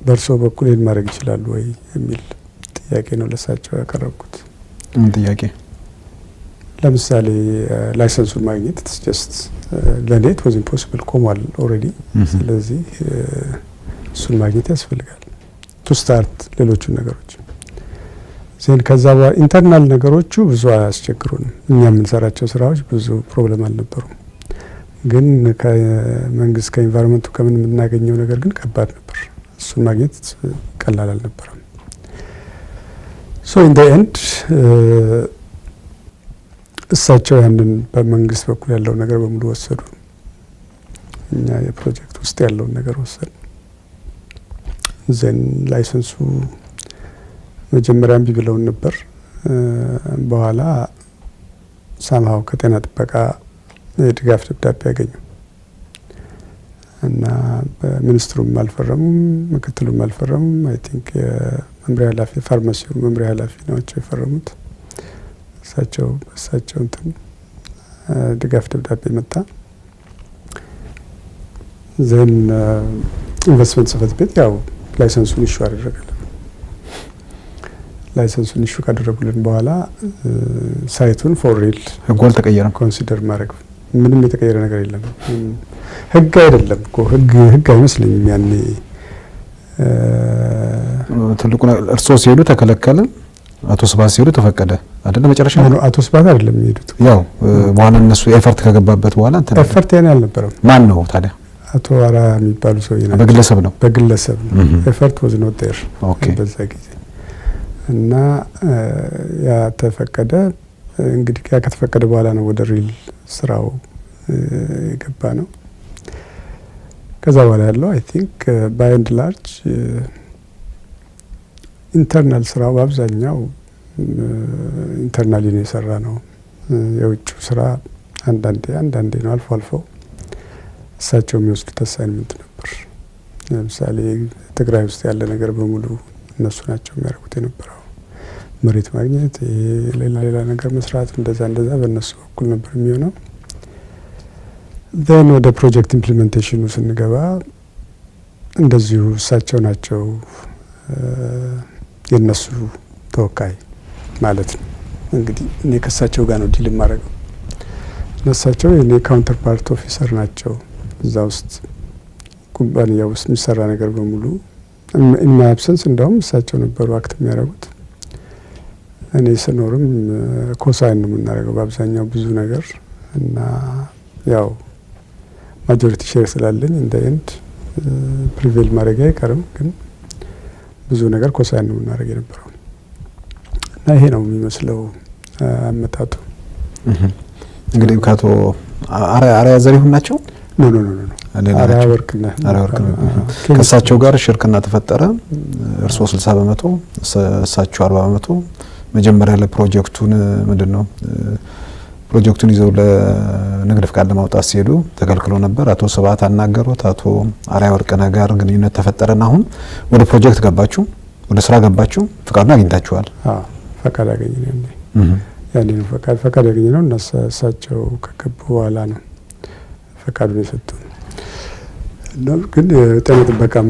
በእርሶ በኩል ይሄን ማድረግ ይችላሉ ወይ የሚል ጥያቄ ነው ለሳቸው ያቀረብኩት። ምን ጥያቄ? ለምሳሌ ላይሰንሱን ማግኘት ጀስት ለኔ it was impossible ቆሟል ኦልሬዲ። ስለዚህ እሱን ማግኘት ያስፈልጋል ቱ ስታርት ሌሎቹን ነገሮች። ዜን ከዛ ኢንተርናል ነገሮቹ ብዙ አያስቸግሩንም። እኛ የምንሰራቸው ስራዎች ብዙ ፕሮብለም አልነበሩም። ግን ከመንግስት ከኢንቫይሮንመንቱ ከምን የምናገኘው ነገር ግን ከባድ ነበር። እሱን ማግኘት ቀላል አልነበረም። ሶ ኢን ዘ ኤንድ እሳቸው ያንን በመንግስት በኩል ያለው ነገር በሙሉ ወሰዱ። እኛ የፕሮጀክት ውስጥ ያለውን ነገር ወሰዱ። ዘን ላይሰንሱ መጀመሪያም ቢብለውን ነበር። በኋላ ሳምሃው ከጤና ጥበቃ የድጋፍ ደብዳቤ ያገኙ እና በሚኒስትሩም አልፈረሙም፣ ምክትሉም አልፈረሙም። አይ ቲንክ የመምሪያ ኃላፊ ፋርማሲው መምሪያ ኃላፊ ናቸው የፈረሙት። እሳቸው እንትን ድጋፍ ደብዳቤ መጣ። ዘን ኢንቨስትመንት ጽሕፈት ቤት ያው ላይሰንሱን ኢሹ አደረገልን። ላይሰንሱን ኢሹ ካደረጉልን በኋላ ሳይቱን ፎር ሪል ህጉ አልተቀየረም። ኮንሲደር ማድረግ ምንም የተቀየረ ነገር የለም። ህግ አይደለም እኮ ህግ አይመስለኝም። ያኔ ትልቁ እርሶ ሲሄዱ ተከለከለ፣ አቶ ስብሐት ሲሄዱ ተፈቀደ አይደለ? መጨረሻ አቶ ስብሐት አይደለም የሚሄዱት። ያው በኋላ እነሱ ኤፈርት ከገባበት በኋላ እንትን ኤፈርት ያኔ አልነበረም። ማን ነው ታዲያ? አቶ አራ የሚባሉ ሰው ይናል። በግለሰብ ነው ኤፈርት was not there በዛ ጊዜ እና ያ ተፈቀደ። እንግዲህ ያ ከተፈቀደ በኋላ ነው ወደ ሪል ስራው የገባ ነው። ከዛ በኋላ ያለው አይ ቲንክ ባይ ኤንድ ላርጅ ኢንተርናል ስራው በአብዛኛው ኢንተርናሊ ነው የሰራ ነው። የውጭ ስራ አንዳንዴ ነው አልፎ አልፎ እሳቸው የሚወስዱት አሳይንመንት ነበር። ለምሳሌ ትግራይ ውስጥ ያለ ነገር በሙሉ እነሱ ናቸው የሚያደርጉት የነበረው። መሬት ማግኘት፣ ሌላ ነገር መስራት፣ እንደዛ በእነሱ በኩል ነበር የሚሆነው። ዘን ወደ ፕሮጀክት ኢምፕሊሜንቴሽኑ ስንገባ እንደዚሁ እሳቸው ናቸው የነሱ ተወካይ ማለት ነው። እንግዲህ እኔ ከእሳቸው ጋር ነው ዲል የማደርገው። እነሳቸው የኔ ካውንተር ፓርት ኦፊሰር ናቸው። እዛ ውስጥ ኩባንያ ውስጥ የሚሰራ ነገር በሙሉ ኢን ማይ አብሰንስ እንደውም እሳቸው ነበሩ አክት የሚያደርጉት። እኔ ስኖርም ኮሳይን ነው የምናደርገው በአብዛኛው ብዙ ነገር እና ያው ማጆሪቲ ሼር ስላለኝ እንደ ኤንድ ፕሪቬል ማድረግ አይቀርም፣ ግን ብዙ ነገር ኮሳይን ነው የምናደርግ የነበረው እና ይሄ ነው የሚመስለው አመጣጡ። እንግዲህ ካቶ አሪያ ዘሪሁን ናቸው። ኖ አሪያ ወርቅና ከእሳቸው ጋር ሽርክና ተፈጠረ። እርሶ 60%፣ እሳቸው 40%። መጀመሪያ ለፕሮጀክቱን ምንድነው ፕሮጀክቱን ይዘው ለንግድ ፍቃድ ለማውጣት ሲሄዱ ተከልክሎ ነበር። አቶ ስብሐት አናገሩት። አቶ አሪያ ወርቅነህ ጋር ግንኙነት ተፈጠረና አሁን ወደ ፕሮጀክት ገባችሁ፣ ወደ ስራ ገባችሁ፣ ፍቃዱን አግኝታችኋል? አዎ ፈቃድ አገኘን። ያኔ ነው ፈቃድ ያገኘነው እና እሳቸው ከገቡ በኋላ ነው ፈቃዱን የሰጡን። ግን የጤና ጥበቃም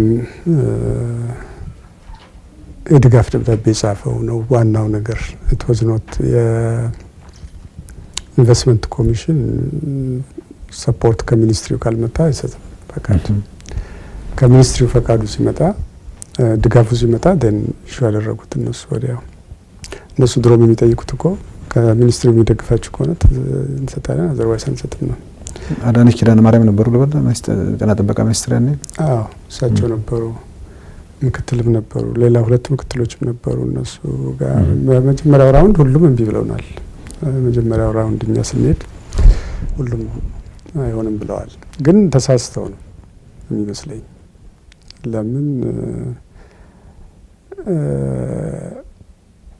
የድጋፍ ደብዳቤ ጻፈው ነው ዋናው ነገር። ኢት ዋዝ ኖት የኢንቨስትመንት ኮሚሽን ሰፖርት ከሚኒስትሪው ካልመጣ አይሰጥም ፈቃድ። ከሚኒስትሪው ፈቃዱ ሲመጣ ድጋፉ ሲመጣ ደን ሹ ያደረጉት እነሱ ወዲያው እነሱ ድሮም የሚጠይቁት እኮ ከሚኒስትሪው የሚደግፋችሁ ከሆነ እንሰጣለን አዘርባይስ አንሰጥም ነው። አዳነች ኪዳነ ማርያም ነበሩ ለበለ ጤና ጥበቃ ሚኒስትር ያኔ? አዎ እሳቸው ነበሩ። ምክትልም ነበሩ። ሌላ ሁለት ምክትሎችም ነበሩ እነሱ ጋር። በመጀመሪያው ራውንድ ሁሉም እምቢ ብለውናል። በመጀመሪያው ራውንድ እኛ ስንሄድ ሁሉም አይሆንም ብለዋል። ግን ተሳስተው ነው የሚመስለኝ። ለምን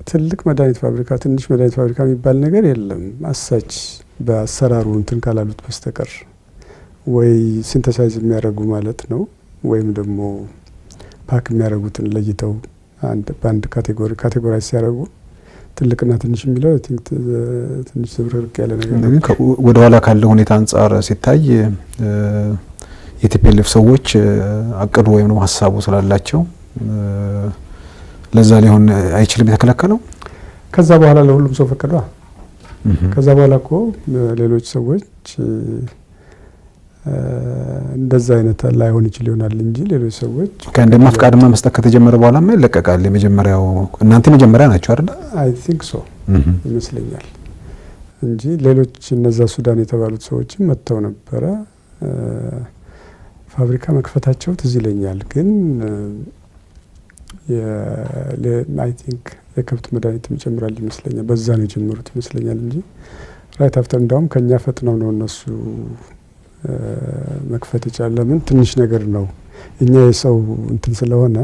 ትልቅ መድኃኒት ፋብሪካ ትንሽ መድኃኒት ፋብሪካ የሚባል ነገር የለም። አሳች በአሰራሩ እንትን ካላሉት በስተቀር ወይ ሲንተሳይዝ የሚያደርጉ ማለት ነው ወይም ደግሞ ፓክ የሚያደርጉትን ለይተው በአንድ ካቴጎራይዝ ሲያደርጉ ትልቅና ትንሽ የሚለው አይ ቲንክ ትንሽ ዝብርቅርቅ ያለ ነገር ነው። ወደ ኋላ ካለው ሁኔታ አንፃር ሲታይ የቲፒኤልኤፍ ሰዎች አቅዱ ወይም ነው ሀሳቡ ስላላቸው ለዛ ሊሆን አይችልም የተከለከለው። ከዛ በኋላ ለሁሉም ሰው ፈቀዷ። ከዛ በኋላ እኮ ሌሎች ሰዎች እንደዛ አይነት ላይሆን ይችላል ይሆናል እንጂ ሌሎች ሰዎች ከእንደማ ፈቃድማ መስጠት ከተጀመረ በኋላማ ይለቀቃል። የመጀመሪያው እናንተ መጀመሪያ ናቸው አይደል? አይ ቲንክ ሶ ይመስለኛል እንጂ ሌሎች እነዛ ሱዳን የተባሉት ሰዎችም መጥተው ነበረ ፋብሪካ መክፈታቸው ትዝ ይለኛል። ግን አይ ቲንክ የከብት መድኃኒት ይጨምራል ይመስለኛል። በዛ ነው የጀመሩት ይመስለኛል እንጂ ራይት አፍተር እንዳውም ከኛ ፈጥነው ነው እነሱ መክፈት ይቻላል። ለምን ትንሽ ነገር ነው እኛ የሰው እንትን ስለሆነ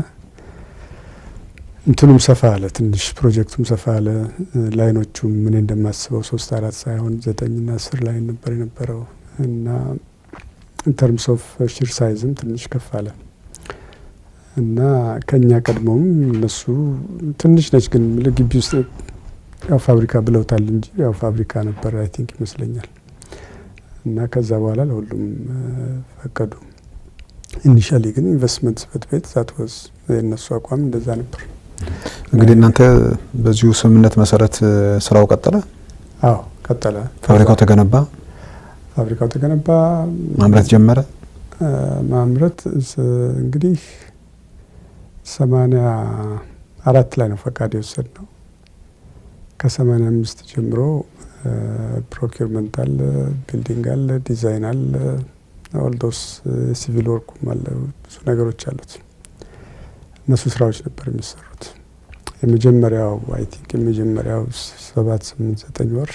እንትኑም ሰፋ አለ ትንሽ ፕሮጀክቱም ሰፋ አለ። ላይኖቹም ምን እንደማስበው 3 4 ሳይሆን 9 እና 10 ላይን ነበር የነበረው እና in terms of sheer size ትንሽ ከፍ አለ እና ከኛ ቀድሞም እነሱ ትንሽ ነች ግን ለግቢ ውስጥ ያው ፋብሪካ ብለውታል እንጂ ያው ፋብሪካ ነበር አይ ቲንክ ይመስለኛል። እና ከዛ በኋላ ለሁሉም ፈቀዱ። ኢኒሺያሊ ግን ኢንቨስትመንት ጽሕፈት ቤት that was የነሱ አቋም እንደዛ ነበር። እንግዲህ እናንተ በዚሁ ስምምነት መሰረት ስራው ቀጠለ? አዎ ቀጠለ። ፋብሪካው ተገነባ? ፋብሪካው ተገነባ። ማምረት ጀመረ? ማምረት እንግዲህ 84 ላይ ነው ፈቃድ የወሰድነው። ከ85 ጀምሮ ፕሮኪርመንት አለ፣ ቢልዲንግ አለ፣ ዲዛይን አለ፣ ኦል ዶስ ሲቪል ወርኩም አለ፣ ብዙ ነገሮች አሉት። እነሱ ስራዎች ነበር የሚሰሩት። የመጀመሪያው አይ ቲንክ የመጀመሪያው 7 8 9 ወር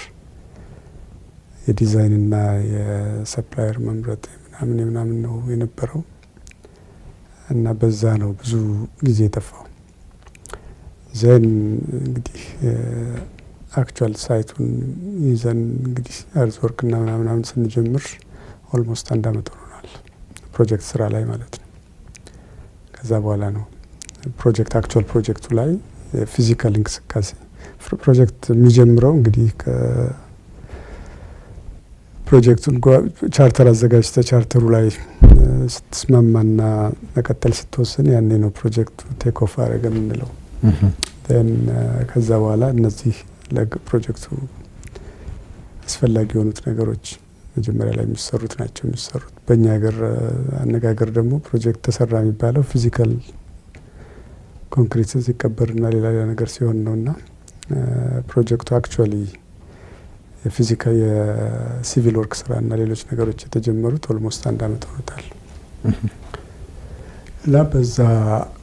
የዲዛይን እና የሰፕላየር መምረጥ ምናምን ነው የነበረው እና በዛ ነው ብዙ ጊዜ ተፋው። ዘን እንግዲህ አክቹዋል ሳይቱን ይዘን እንግዲህ አርዝወርክ እና ምናምን ስንጀምር ኦልሞስት 1 አመት ሆኗል ፕሮጀክት ስራ ላይ ማለት ነው። ከዛ በኋላ ነው ፕሮጀክት አክቹዋል ፕሮጀክቱ ላይ ፊዚካል እንቅስቃሴ ፕሮጀክት የሚጀምረው እንግዲህ ፕሮጀክቱን ቻርተር አዘጋጅተ ቻርተሩ ላይ ስትስማማና መቀጠል ስትወስን ያኔ ነው ፕሮጀክቱ ቴክ ኦፍ አረገ የምንለው። then ከዛ በኋላ እነዚህ ለፕሮጀክቱ አስፈላጊ የሆኑት ነገሮች መጀመሪያ ላይ የሚሰሩት ናቸው የሚሰሩት። በእኛ ሀገር አነጋገር ደግሞ ፕሮጀክት ተሰራ የሚባለው ፊዚካል ኮንክሪት ሲቀበርና ሌላ ነገር ሲሆን ነውና ፕሮጀክቱ አክቹአሊ የፊዚካል የሲቪል ወርክ ስራና ሌሎች ነገሮች የተጀመሩት ኦልሞስት 1 አመት ሆኖታል። እና በዛ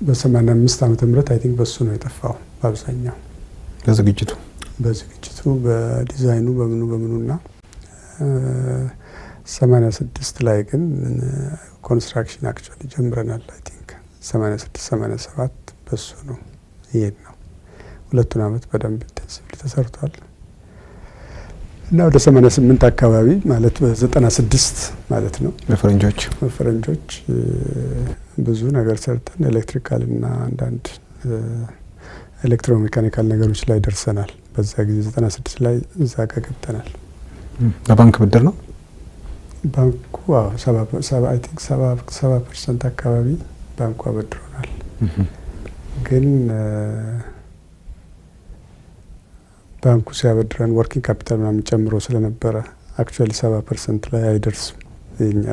በ85 ዓመተ ምህረት አይ ቲንክ በሱ ነው የጠፋው በአብዛኛው በዝግጅቱ በዲዛይኑ በምኑና 86 ላይ ግን ኮንስትራክሽን አክቹአሊ ጀምረናል። አይ ቲንክ 86 87 በሱ ነው ይሄድ ነው። 2 አመት በደንብ ኢንተንሲቭሊ ተሰርቷል። እና ወደ 88 አካባቢ ማለት በ96 ማለት ነው በፈረንጆች ብዙ ነገር ሰርተን ኤሌክትሪካል እና አንዳንድ ኤሌክትሮሜካኒካል ነገሮች ላይ ደርሰናል። በዛ ጊዜ 96 ላይ እዛ ጋር ገብተናል። በባንክ ብድር ነው ባንኩ 70% አካባቢ ባንኩ አበድሮናል። ግን ባንኩ ሲያበድረን ወርኪንግ ካፒታል ምናምን ጨምሮ ስለነበረ አክቹአሊ 70% ላይ አይደርስም። የኛ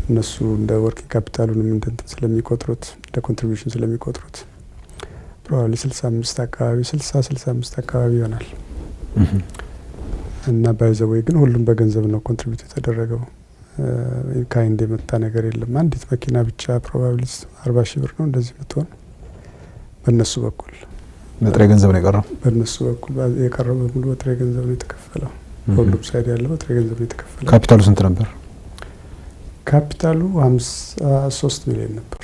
እነሱ እንደ ወርኪንግ ካፒታሉንም እንደ ስለሚቆጥሩት እንደ ኮንትሪቢዩሽን ስለሚቆጥሩት ፕሮባብሊ 65 አካባቢ 65 አካባቢ ይሆናል። እና ባይዘው ግን ሁሉም በገንዘብ ነው ኮንትሪቢዩት የተደረገው። ካይንድ የመጣ ነገር የለም። አንዲት መኪና ብቻ ፕሮባብሊ 40 ሺህ ብር ነው እንደዚህ የምትሆን በእነሱ በኩል በጥሬ ገንዘብ ነው የቀረው። በእነሱ በኩል የቀረው በሙሉ በጥሬ ገንዘብ ነው የተከፈለው። ሁሉም ሳይድ ያለው በጥሬ ገንዘብ ነው የተከፈለው። ካፒታሉ ስንት ነበር? ካፒታሉ 53 ሚሊዮን ነበር።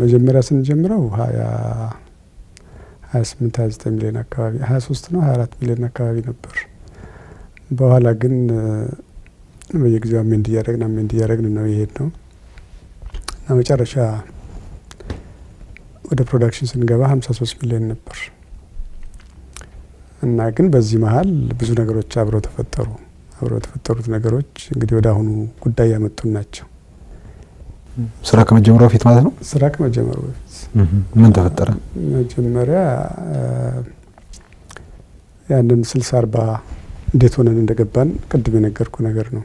መጀመሪያ ስንጀምረው 28 ሚሊዮን አካባቢ 23 ነው 24 ሚሊዮን አካባቢ ነበር። በኋላ ግን በየጊዜው አሜንድ እያደረግን ነው የሄድነው እና መጨረሻ ወደ ፕሮዳክሽን ስንገባ 53 ሚሊዮን ነበር። እና ግን በዚህ መሀል ብዙ ነገሮች አብረው ተፈጠሩት ነገሮች እንግዲህ ወደ አሁኑ ጉዳይ ያመጡን ናቸው። ስራ ከመጀመሩ በፊት ማለት ነው። ስራ ከመጀመሩ በፊት ምን ተፈጠረ? መጀመሪያ ያንን 60-40 እንዴት ሆነን እንደገባን ቅድም የነገርኩ ነገር ነው።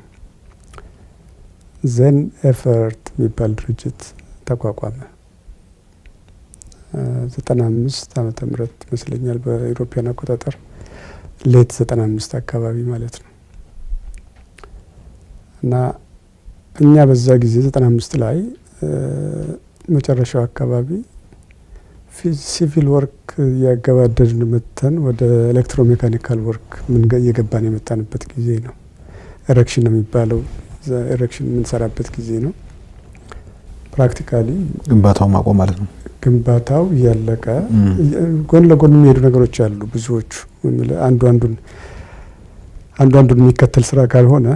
ዘን ኤፈርት የሚባል ድርጅት ተቋቋመ። 95 ዓመተ ምህረት ይመስለኛል በኢሮፒያን አቆጣጠር ሌት 95 አካባቢ ማለት ነው። እና እኛ በዛ ጊዜ 95 ላይ መጨረሻው አካባቢ ሲቪል ወርክ ያገባደድን መተን ወደ ኤሌክትሮሜካኒካል ወርክ ምን እየገባን የመጣንበት ጊዜ ነው። ኤሬክሽን ነው የሚባለው። ኤሬክሽን የምንሰራበት ጊዜ ነው። ፕራክቲካሊ ግንባታው ማቆም ማለት ነው። ግንባታው ያለቀ ጎን ለጎን የሚሄዱ ነገሮች አሉ ብዙዎቹ። አንዱ አንዱን የሚከተል ስራ ካልሆነ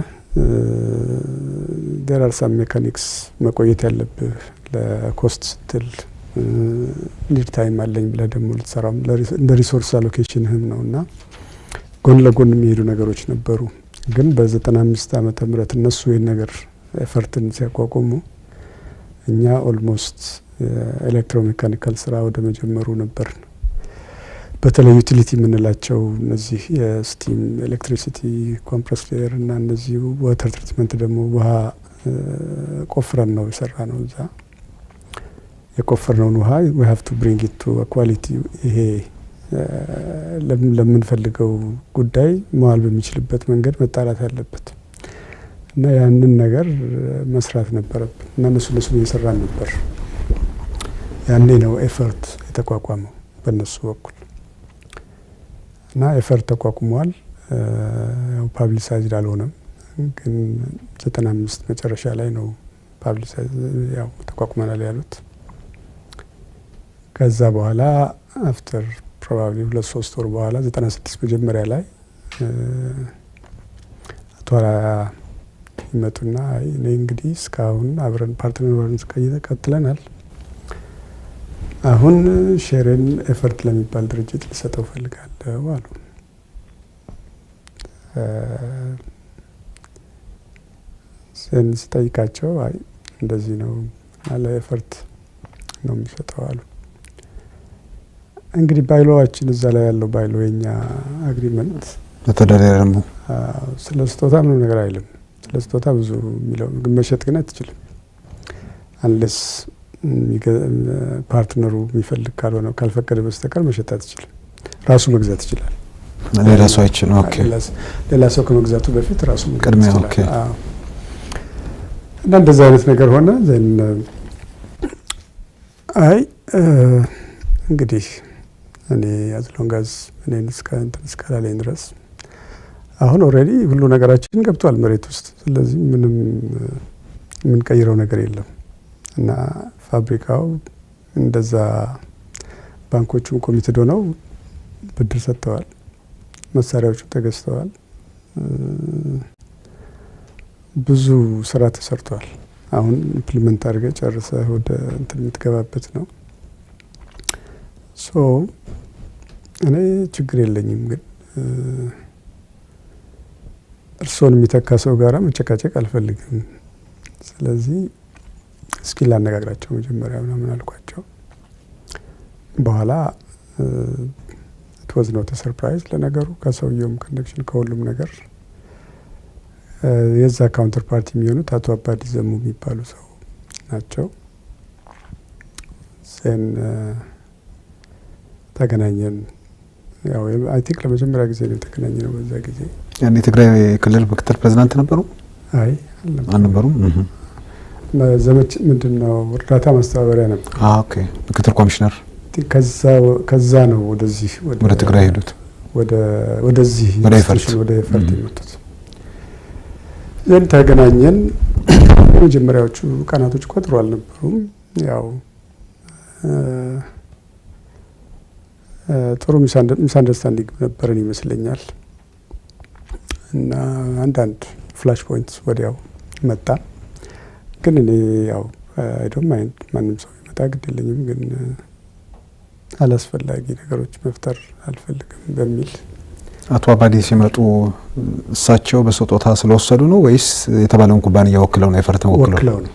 there are some mechanics መቆየት ያለብህ ለኮስት ስትል ሊድ ታይም አለኝ ብለህ ደግሞ ልትሰራም እንደ ሪሶርስ አሎኬሽንህም ነውና ጎን ለጎን የሚሄዱ ነገሮች ነበሩ። ግን በ95 ዓመተ ምህረት እነሱ ይሄን ነገር ኤፈርትን ሲያቋቁሙ እኛ ኦልሞስት ኤሌክትሮሜካኒካል ስራ ወደ መጀመሩ ነበር። በተለይ ዩቲሊቲ የምንላቸው እነዚህ የስቲም ኤሌክትሪሲቲ ኮምፕረስድ ኤር እና እነዚህ ዋተር ትሪትመንት ደግሞ ውሃ ቆፍረን ነው የሰራ ነው። እዛ የቆፈርነውን ውሃ we have to bring it to a quality ይሄ ለምንፈልገው ጉዳይ መዋል በሚችልበት መንገድ መጣራት ያለበት እና ያንን ነገር መስራት ነበረብን እና እነሱ እየሰራን ነበር። ያኔ ነው ኤፈርት የተቋቋመው በእነሱ በኩል እና ኤፈርት ተቋቁሟል። ያው ፓብሊሳይዝድ አልሆነም፣ ግን 95 መጨረሻ ላይ ነው ፓብሊሳይዝ ያው ተቋቁመናል ያሉት። ከዛ በኋላ አፍተር ፕሮባብሊ 2-3 ወር በኋላ 96 መጀመሪያ ላይ አቶ ይመጡና እኔ እንግዲህ እስካሁን አብረን ፓርትነር ሆነን ቀጥለናል። አሁን ሼርን ኤፈርት ለሚባል ድርጅት ልሰጠው ፈልጋለሁ አሉ። ስጠይቃቸው አይ እንደዚህ ነው አለ ኤፈርት ነው የሚሰጠው አሉ። እንግዲህ ባይሎዋችን እዛ ላይ ያለው ባይሎ የኛ አግሪመንት ተተዳደረ ነው። ስለ ስጦታ ምንም ነገር አይልም። ስለ ስጦታ ብዙ የሚለው ግን መሸጥ ግን አትችልም አንለስ ፓርትነሩ የሚፈልግ ካልሆነ ካልፈቀደ በስተቀር መሸጥ አትችልም። ራሱ መግዛት ይችላል። ሌላ ሰው አይችልም። ኦኬ ሌላ ሰው ከመግዛቱ በፊት ራሱ መግዛት ይችላል። ኦኬ እና እንደዛ አይነት ነገር ሆነ። ዘን አይ እንግዲህ እኔ as long as እኔን እስካላለኝ ድረስ አሁን ኦልሬዲ ሁሉ ነገራችን ገብቷል መሬት ውስጥ። ስለዚህ ምንም የምንቀይረው ነገር የለም እና ፋብሪካው እንደዛ ባንኮቹም ኮሚቴድ ሆነው ብድር ሰጥተዋል። መሳሪያዎቹ ተገዝተዋል። ብዙ ስራ ተሰርቷል። አሁን ኢምፕሊመንት አድርገህ ጨርሰህ ወደ እንትን የምትገባበት ነው። ሶ እኔ ችግር የለኝም፣ ግን እርሶን የሚተካ ሰው ጋራ መጨቃጨቅ አልፈልግም። ስለዚህ እስኪ ላነጋግራቸው መጀመሪያ ምናምን አልኳቸው። በኋላ it was not a surprise ለነገሩ ከሰውየውም ኮኔክሽን ከሁሉም ነገር የዛ ካውንተር ፓርቲ የሚሆኑት አቶ አባዲ ዘሙ የሚባሉ ሰው ናቸው። ዘን ተገናኘን። ያው አይ ቲንክ ለመጀመሪያ ጊዜ ነው ተገናኘነው። በዛ ጊዜ ያኔ ትግራይ ክልል ምክትል ፕሬዝዳንት ነበሩ? አይ አልነበሩም። ዘመች ምንድነው እርዳታ ማስተባበሪያ ነበር። ኦኬ ምክትል ኮሚሽነር። ከዛ ነው ወደ ትግራይ ሄዱት። ወደዚህ ወደ ኤፈርት የመጡት። ዘን ተገናኘን። መጀመሪያዎቹ ቀናቶች ቆጥሮ አልነበሩም። ያው ጥሩ ሚስ አንደርስታንዲንግ ነበረን ይመስለኛል። እና አንዳንድ ፍላሽ ፖይንትስ ወዲያው መጣ። ግን እኔ ያው አይ ዶንት ማይንድ ማንም ሰው ይመጣ ግድ የለኝም፣ ግን አላስፈላጊ ነገሮች መፍጠር አልፈልግም በሚል አቶ አባዲ ሲመጡ እሳቸው በስጦታ ስለወሰዱ ነው ወይስ የተባለውን ኩባንያ ወክለው ነው? ኤፈርትን ወክለው ነው።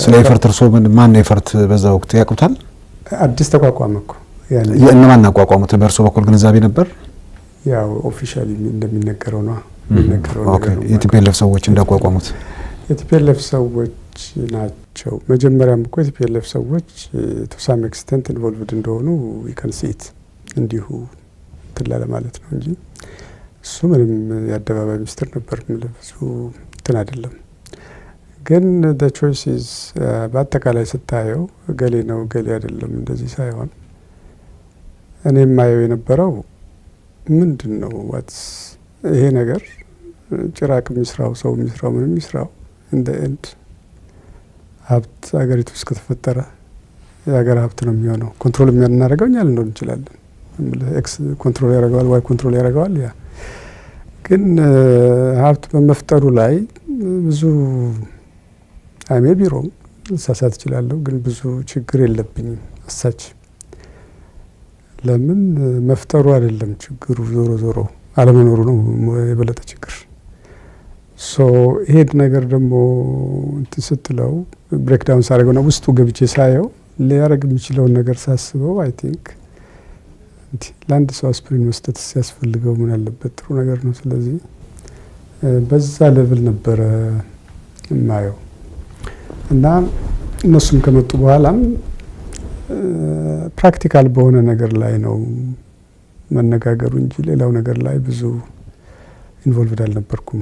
ስለ ኤፈርት እርሶ ማን ነው ኤፈርት በዛ ወቅት ያውቁታል? አዲስ ተቋቋመ እኮ ያኔ። እነማን አቋቋሙት? በእርሶ በኩል ግንዛቤ ነበር? ያው ኦፊሻሊ እንደሚነገረው ነው የሚነገረው ነገር ነው። የቲፒኤልኤፍ ሰዎች እንዳቋቋሙት የቲፒኤልኤፍ ሰዎች ናቸው። መጀመሪያም እኮ የቲፒኤልኤፍ ሰዎች ቱ ሳም ኤክስቴንት ኢንቮልቭድ እንደሆኑ ይከንሲት እንዲሁ ትላለ ማለት ነው እንጂ እሱ ምንም ያደባባይ ሚስጥር ነበር። ብዙ እንትን አይደለም። ግን the choice is በአጠቃላይ ስታየው ገሌ ነው ገሌ አይደለም እንደዚህ ሳይሆን እኔ የማየው የነበረው ምንድነው ይሄ ነገር ጭራቅ የሚስራው ሰው የሚስራው ምንም የሚስራው in the end ሀብት አገሪቱ ውስጥ ከተፈጠረ የሀገር ሀብት ነው የሚሆነው። ኮንትሮል የሚያደርገው እኛ ልንሆን እንችላለን። ኤክስ ኮንትሮል ያደርገዋል፣ ዋይ ኮንትሮል ያደርገዋል። ያ ግን ሀብት በመፍጠሩ ላይ ብዙ አይሜ ቢሮ ሳሳት ይችላል፣ ግን ብዙ ችግር የለብኝም አሳች። ለምን መፍጠሩ አይደለም ችግሩ፣ ዞሮ ዞሮ አለመኖሩ ነው የበለጠ ችግር። ሶ ይሄድ ነገር ደግሞ እንትን ስትለው ብሬክዳውን ሳደርገውና ውስጡ ገብቼ ሳየው ሊያደርግ የሚችለውን ነገር ሳስበው አይ ቲንክ ለአንድ ሰው አስፕሪን መስጠት ሲያስፈልገው ምን አለበት ጥሩ ነገር ነው። ስለዚህ በዛ ሌቭል ነበረ የማየው እና እነሱም ከመጡ በኋላም ፕራክቲካል በሆነ ነገር ላይ ነው መነጋገሩ እንጂ ሌላው ነገር ላይ ብዙ ኢንቮልቭድ አልነበርኩም።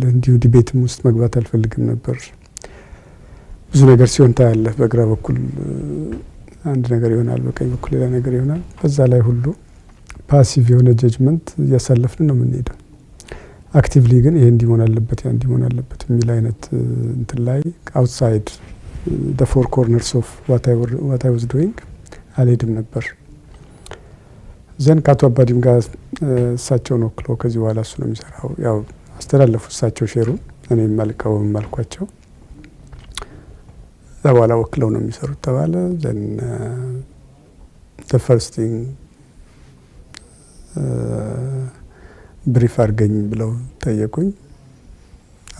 እንዲሁ ዲቤትም ውስጥ መግባት አልፈልግም ነበር። ብዙ ነገር ሲሆን ታያለህ። በግራ በኩል አንድ ነገር ይሆናል፣ በቀኝ በኩል ሌላ ነገር ይሆናል። በዛ ላይ ሁሉ ፓሲቭ የሆነ ጀጅመንት እያሳለፍን ነው የምንሄደው። አክቲቭሊ ግን ይሄ እንዲሆን አለበት ያ እንዲሆን አለበት የሚል አይነት እንትን ላይ አውትሳይድ the four corners of what I was doing አልሄድም ነበር። ዘን ከአቶ አባዲም ጋር እሳቸው ነው ክሎ ከዚህ በኋላ እሱ ነው የሚሰራው። ያው አስተላለፉ እሳቸው ሼሩን እኔ መልከው ማልኳቸው በኋላ ወክለው ነው የሚሰሩት ተባለ። ዘን the first thing ብሪፍ አድርገኝ ብለው ጠየቁኝ።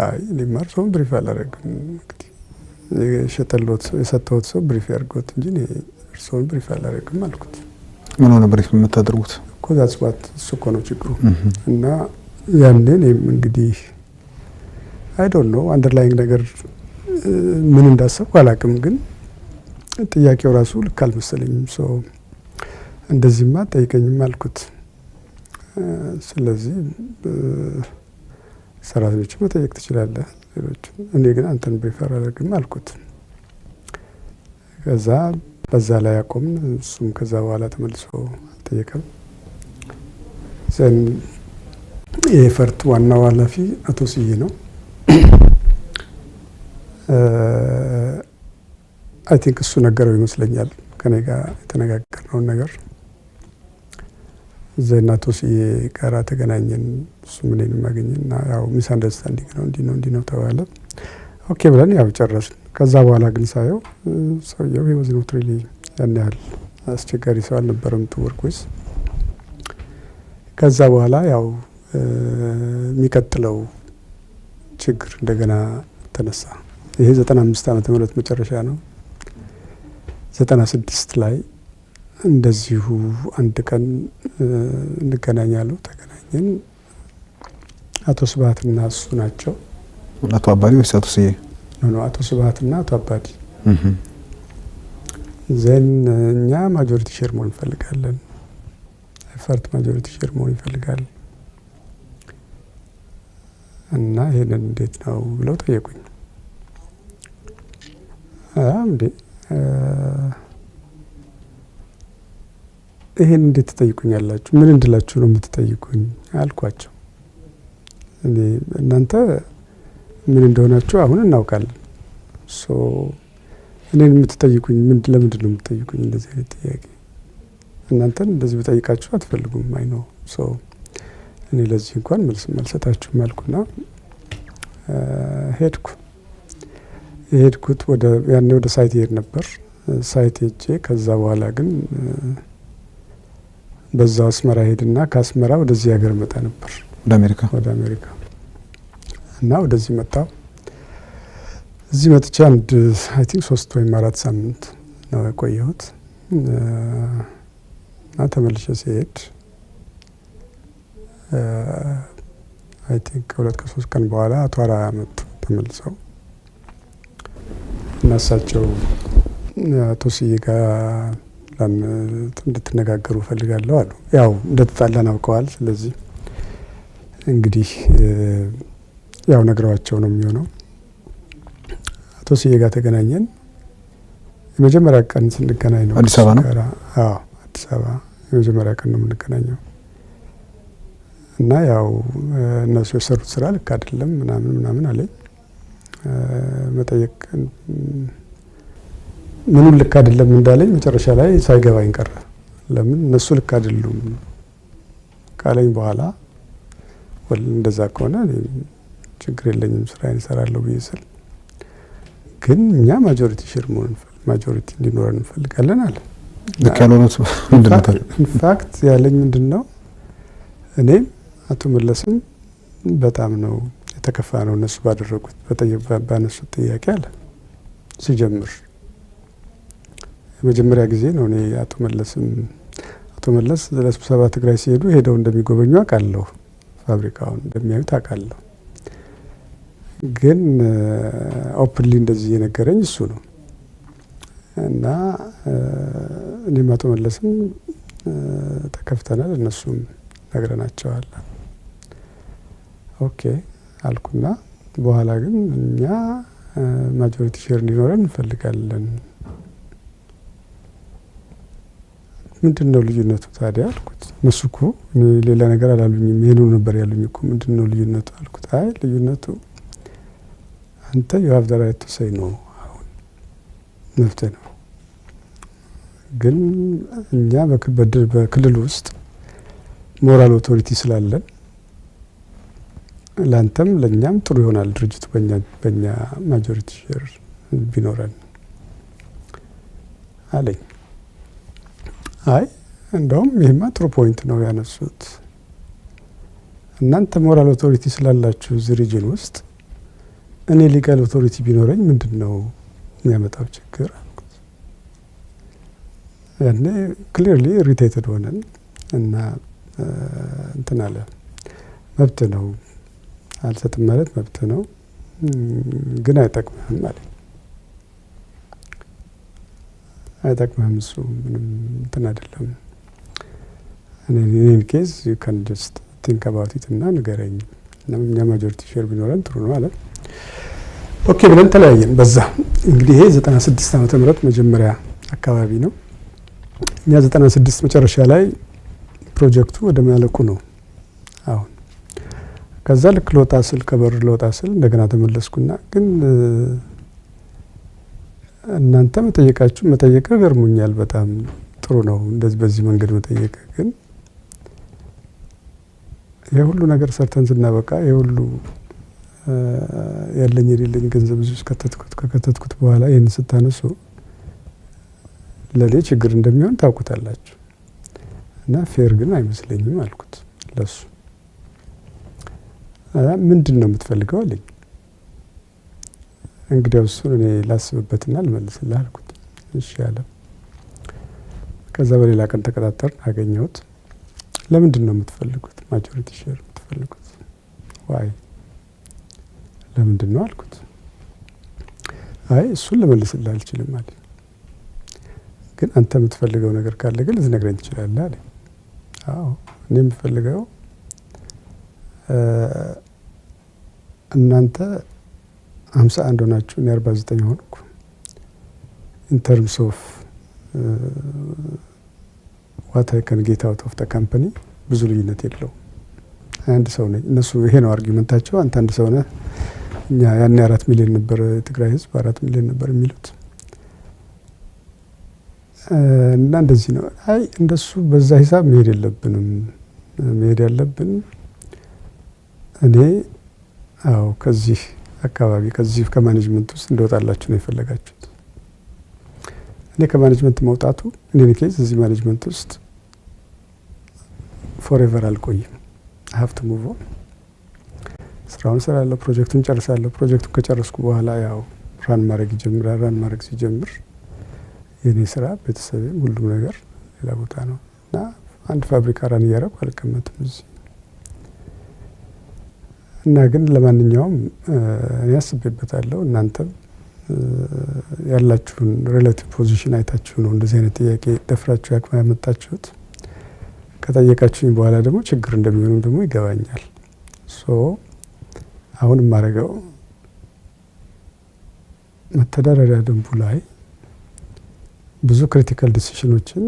አይ እኔ ማርሶም ብሪፍ አላደረግም እንግዲህ የሰጠሁት ሰው ብሪፍ ያድርገውት እንጂ እኔ እርሶን ብሪፍ አላደረግም አልኩት። ምን ሆነ ብሪፍ የምታደርጉት? እኮ that's what እሱ እኮ ነው ችግሩ። እና ያኔ እኔም እንግዲህ አይ ዶንት ኖ አንደርላይንግ ነገር ምን እንዳሰብኩ አላውቅም፣ ግን ጥያቄው ራሱ ልክ አልመሰለኝም። ሶ እንደዚህማ ጠይቀኝም አልኩት። ስለዚህ ሰራተኞች መጠየቅ ትችላለህ ሌሎች፣ እኔ ግን አንተን ብሪፈር አላደርግም አልኩት። ከዛ በዛ ላይ አቆምን። እሱም ከዛ በኋላ ተመልሶ አልጠየቀም። ዘን የኤፈርት ዋናው ኃላፊ አቶ ስዬ ነው። አይ ቲንክ እሱ ነገረው ይመስለኛል ከኔ ጋር የተነጋገርነውን ነገር። ዘን አቶ ስዬ ጋር ተገናኘን። እሱ ምንም ማግኘና ያው ሚስ አንደርስታንዲንግ ነው እንዲህ ነው ተባለ። ኦኬ ብለን ያው ጨረስን። ከዛ በኋላ ግን ሳየው ሰውየው he was not really ያን ያህል አስቸጋሪ ሰው አልነበረም to work with። ከዛ በኋላ ያው የሚቀጥለው ችግር እንደገና ተነሳ። ይሄ 95 ዓመተ ምህረት መጨረሻ ነው። 96 ላይ እንደዚሁ አንድ ቀን እንገናኛለን። ተገናኘን። አቶ ስብሐትና እሱ ናቸው። አቶ አባዲ ወይስ አቶ ስዬ? ነው አቶ ስብሐትና አቶ አባዲ። ዘን እኛ ማጆሪቲ ሼር መሆን እንፈልጋለን፣ ኤፈርት ማጆሪቲ ሼር መሆን እንፈልጋለን እና ይሄንን እንዴት ነው ብለው ጠየቁኝ። እንዴ ይሄን እንዴት ትጠይቁኛላችሁ? ምን እንድላችሁ ነው የምትጠይቁኝ አልኳቸው። እኔ እናንተ ምን እንደሆናችሁ አሁን እናውቃለን። ሶ እኔን የምትጠይቁኝ ለምንድን ነው የምትጠይቁኝ እንደዚህ አይነት ጥያቄ? እናንተን እንደዚህ በጠይቃችሁ አትፈልጉም። አይ ነው ሶ እኔ ለዚህ እንኳን መልስ አልሰጣችሁም አልኩና ሄድኩት ያኔ ወደ ሳይት ሄድ ነበር። ሳይት ሄጄ ከዛ በኋላ ግን በዛው አስመራ ሄድና ከአስመራ ወደዚህ ሀገር መጣ ነበር ወደ አሜሪካ እና ወደዚህ መጣሁ። እዚህ መጥቼ አንድ አይ ቲንክ 3 ወይም 4 ሳምንት ነው የቆየሁት እና ተመልሼ ሲሄድ አይ ቲንክ 2-3 ቀን በኋላ አቶ አራ መጡ ተመልሰው እና እሳቸው አቶ ስዬ ጋር እንድትነጋገሩ ፈልጋለሁ አሉ። ያው እንደተጣላን አውቀዋል። ስለዚህ እንግዲህ ያው ነግረዋቸው ነው የሚሆነው። አቶ ስዬ ጋር ተገናኘን። የመጀመሪያ ቀን ስንገናኝ ነው አዲስ አበባ ነው። አዎ አዲስ አበባ የመጀመሪያ ቀን ነው የምንገናኘው እና ያው እነሱ የሰሩት ስራ ልክ አይደለም ምናምን አለኝ። መጠየቅ ምኑን ልክ አይደለም እንዳለኝ መጨረሻ ላይ ሳይገባኝ ቀረ። ለምን እነሱ ልክ አይደሉም ካለኝ በኋላ እንደዛ ከሆነ ችግር የለኝም ስራዬን እሰራለሁ ብዬ ስል ግን እኛ ማጆሪቲ ሼር ማጆሪቲ እንዲኖረን እንፈልጋለን አለ። ልክ ያልሆነው ምንድነው? ኢንፋክት ያለኝ ምንድነው እኔም አቶ መለስም በጣም ነው የተከፋ ነው እነሱ ባደረጉት ባነሱት ጥያቄ አለ። ሲጀምር የመጀመሪያ ጊዜ ነው እኔ አቶ መለስ ለስብሰባ ትግራይ ሲሄዱ ሄደው እንደሚጎበኙ አውቃለሁ፣ ፋብሪካውን እንደሚያዩት አውቃለሁ። ግን ኦፕንሊ እንደዚህ የነገረኝ እሱ ነው እና እኔም አቶ መለስም ተከፍተናል፣ እነሱም ነግረናቸዋል። ኦኬ አልኩና በኋላ ግን እኛ ማጆሪቲ ሼር እንዲኖረን እንፈልጋለን። ምንድነው ልዩነቱ ታዲያ አልኩት። እነሱ እኮ ሌላ ነገር አላሉኝም፣ ይሄን ነበር ያሉኝ እኮ። ምንድነው ልዩነቱ አልኩት። አይ ልዩነቱ አንተ you have the right to say no አሁን መፍትሄ ነው። ግን እኛ በክልል ውስጥ ሞራል ኦቶሪቲ ስላለን ላንተም ለኛም ጥሩ ይሆናል ድርጅቱ በእኛ ማጆሪቲ ሼር ቢኖረን አለኝ። አይ እንደውም ይሄማ ጥሩ ፖይንት ነው ያነሱት። እናንተ ሞራል ኦቶሪቲ ስላላችሁ እዚህ ሪጅን ውስጥ እኔ ሊጋል ኦቶሪቲ ቢኖረኝ ምንድነው የሚያመጣው ችግር አልኩት። ያኔ ክሊርሊ ኢሪቴትድ ሆነን እና እንትን አለ። መብት ነው አልሰጥም ማለት መብት ነው፣ ግን አይጠቅምህም አለኝ። አይጠቅምህም እሱ ምንም እንትን አይደለም። እኔን ኬዝ you can just think about it እና ንገረኝ፣ እኛ ማጆሪቲ ሼር ቢኖረን ጥሩ ነው አለ። ኦኬ ብለን ተለያየን። በዛ እንግዲህ ይሄ 96 ዓመተ ምህረት መጀመሪያ አካባቢ ነው። እኛ 96 መጨረሻ ላይ ፕሮጀክቱ ወደ ማለቁ ነው አሁን። ከዛ ልክ ልወጣ ስል ከበር ልወጣ ስል እንደገና ተመለስኩና ግን እናንተ መጠየቅ ገርሞኛል፣ በጣም ጥሩ ነው እንደዚህ በዚህ መንገድ መጠየቅ። ግን የሁሉ ነገር ሰርተን ስናበቃ የሁሉ ያለኝ የሌለኝ ገንዘብ ብዙ ከከተትኩት በኋላ ይሄን ስታነሱ ለኔ ችግር እንደሚሆን ታውቁታላችሁ እና ፌር ግን አይመስለኝም አልኩት ለሱ። ምንድነው የምትፈልገው አለኝ። እንግዲያው እሱን እኔ ላስብበትና ልመልስልህ አልኩት። እሺ አለ። ከዛ በሌላ ቀን ተቀጣጠርን፣ አገኘሁት። ለምንድነው የምትፈልጉት ማጆሪቲ ሼር የምትፈልጉት? ዋይ ለምንድን ነው አልኩት። አይ እሱን ልመልስልህ አልችልም አለ። ግን አንተ የምትፈልገው ነገር ካለ ግን ልትነግረኝ ትችላለህ አለ። አዎ እኔ የምፈልገው እናንተ 51 ሆናችሁ እኔ 49 ሆንኩ። in terms of what I can get out of the company ብዙ ልዩነት የለው። አንድ ሰው ነኝ። እነሱ ይሄ ነው አርጊመንታቸው። አንተ አንድ ሰው ነህ። እኛ ያኔ 4 ሚሊዮን ነበር ትግራይ ህዝብ 4 ሚሊዮን ነበር የሚሉት እና እንደዚህ ነው። አይ እንደሱ በዛ ሂሳብ መሄድ የለብንም። መሄድ ያለብን እኔ አዎ ከዚህ አካባቢ ከዚህ ከማኔጅመንት ውስጥ እንደወጣላችሁ ነው የፈለጋችሁት። እኔ ከማኔጅመንት መውጣቱ እኔ ኬዝ እዚህ ማኔጅመንት ውስጥ ፎሬቨር አልቆይም። I have to move on። ስራውን ሰራለሁ፣ ፕሮጀክቱን ጨርሳለሁ። ፕሮጀክቱን ከጨረስኩ በኋላ ያው ራን ማድረግ ይጀምራል። ራን ማድረግ ሲጀምር የኔ ስራ ቤተሰቤም ሁሉም ነገር ሌላ ቦታ ነው እና አንድ ፋብሪካ ራን እያደረኩ አልቀመጥም እዚህ እና ግን ለማንኛውም እኔ አስቤበታለሁ። እናንተም ያላችሁን ሪሌቲቭ ፖዚሽን አይታችሁ ነው እንደዚህ አይነት ጥያቄ ደፍራችሁ ያመጣችሁት። ከጠየቃችሁኝ በኋላ ደግሞ ችግር እንደሚሆንም ደግሞ ይገባኛል። ሶ አሁን ማረጋው መተዳደሪያ ደንቡ ላይ ብዙ ክሪቲካል ዲሲሽኖችን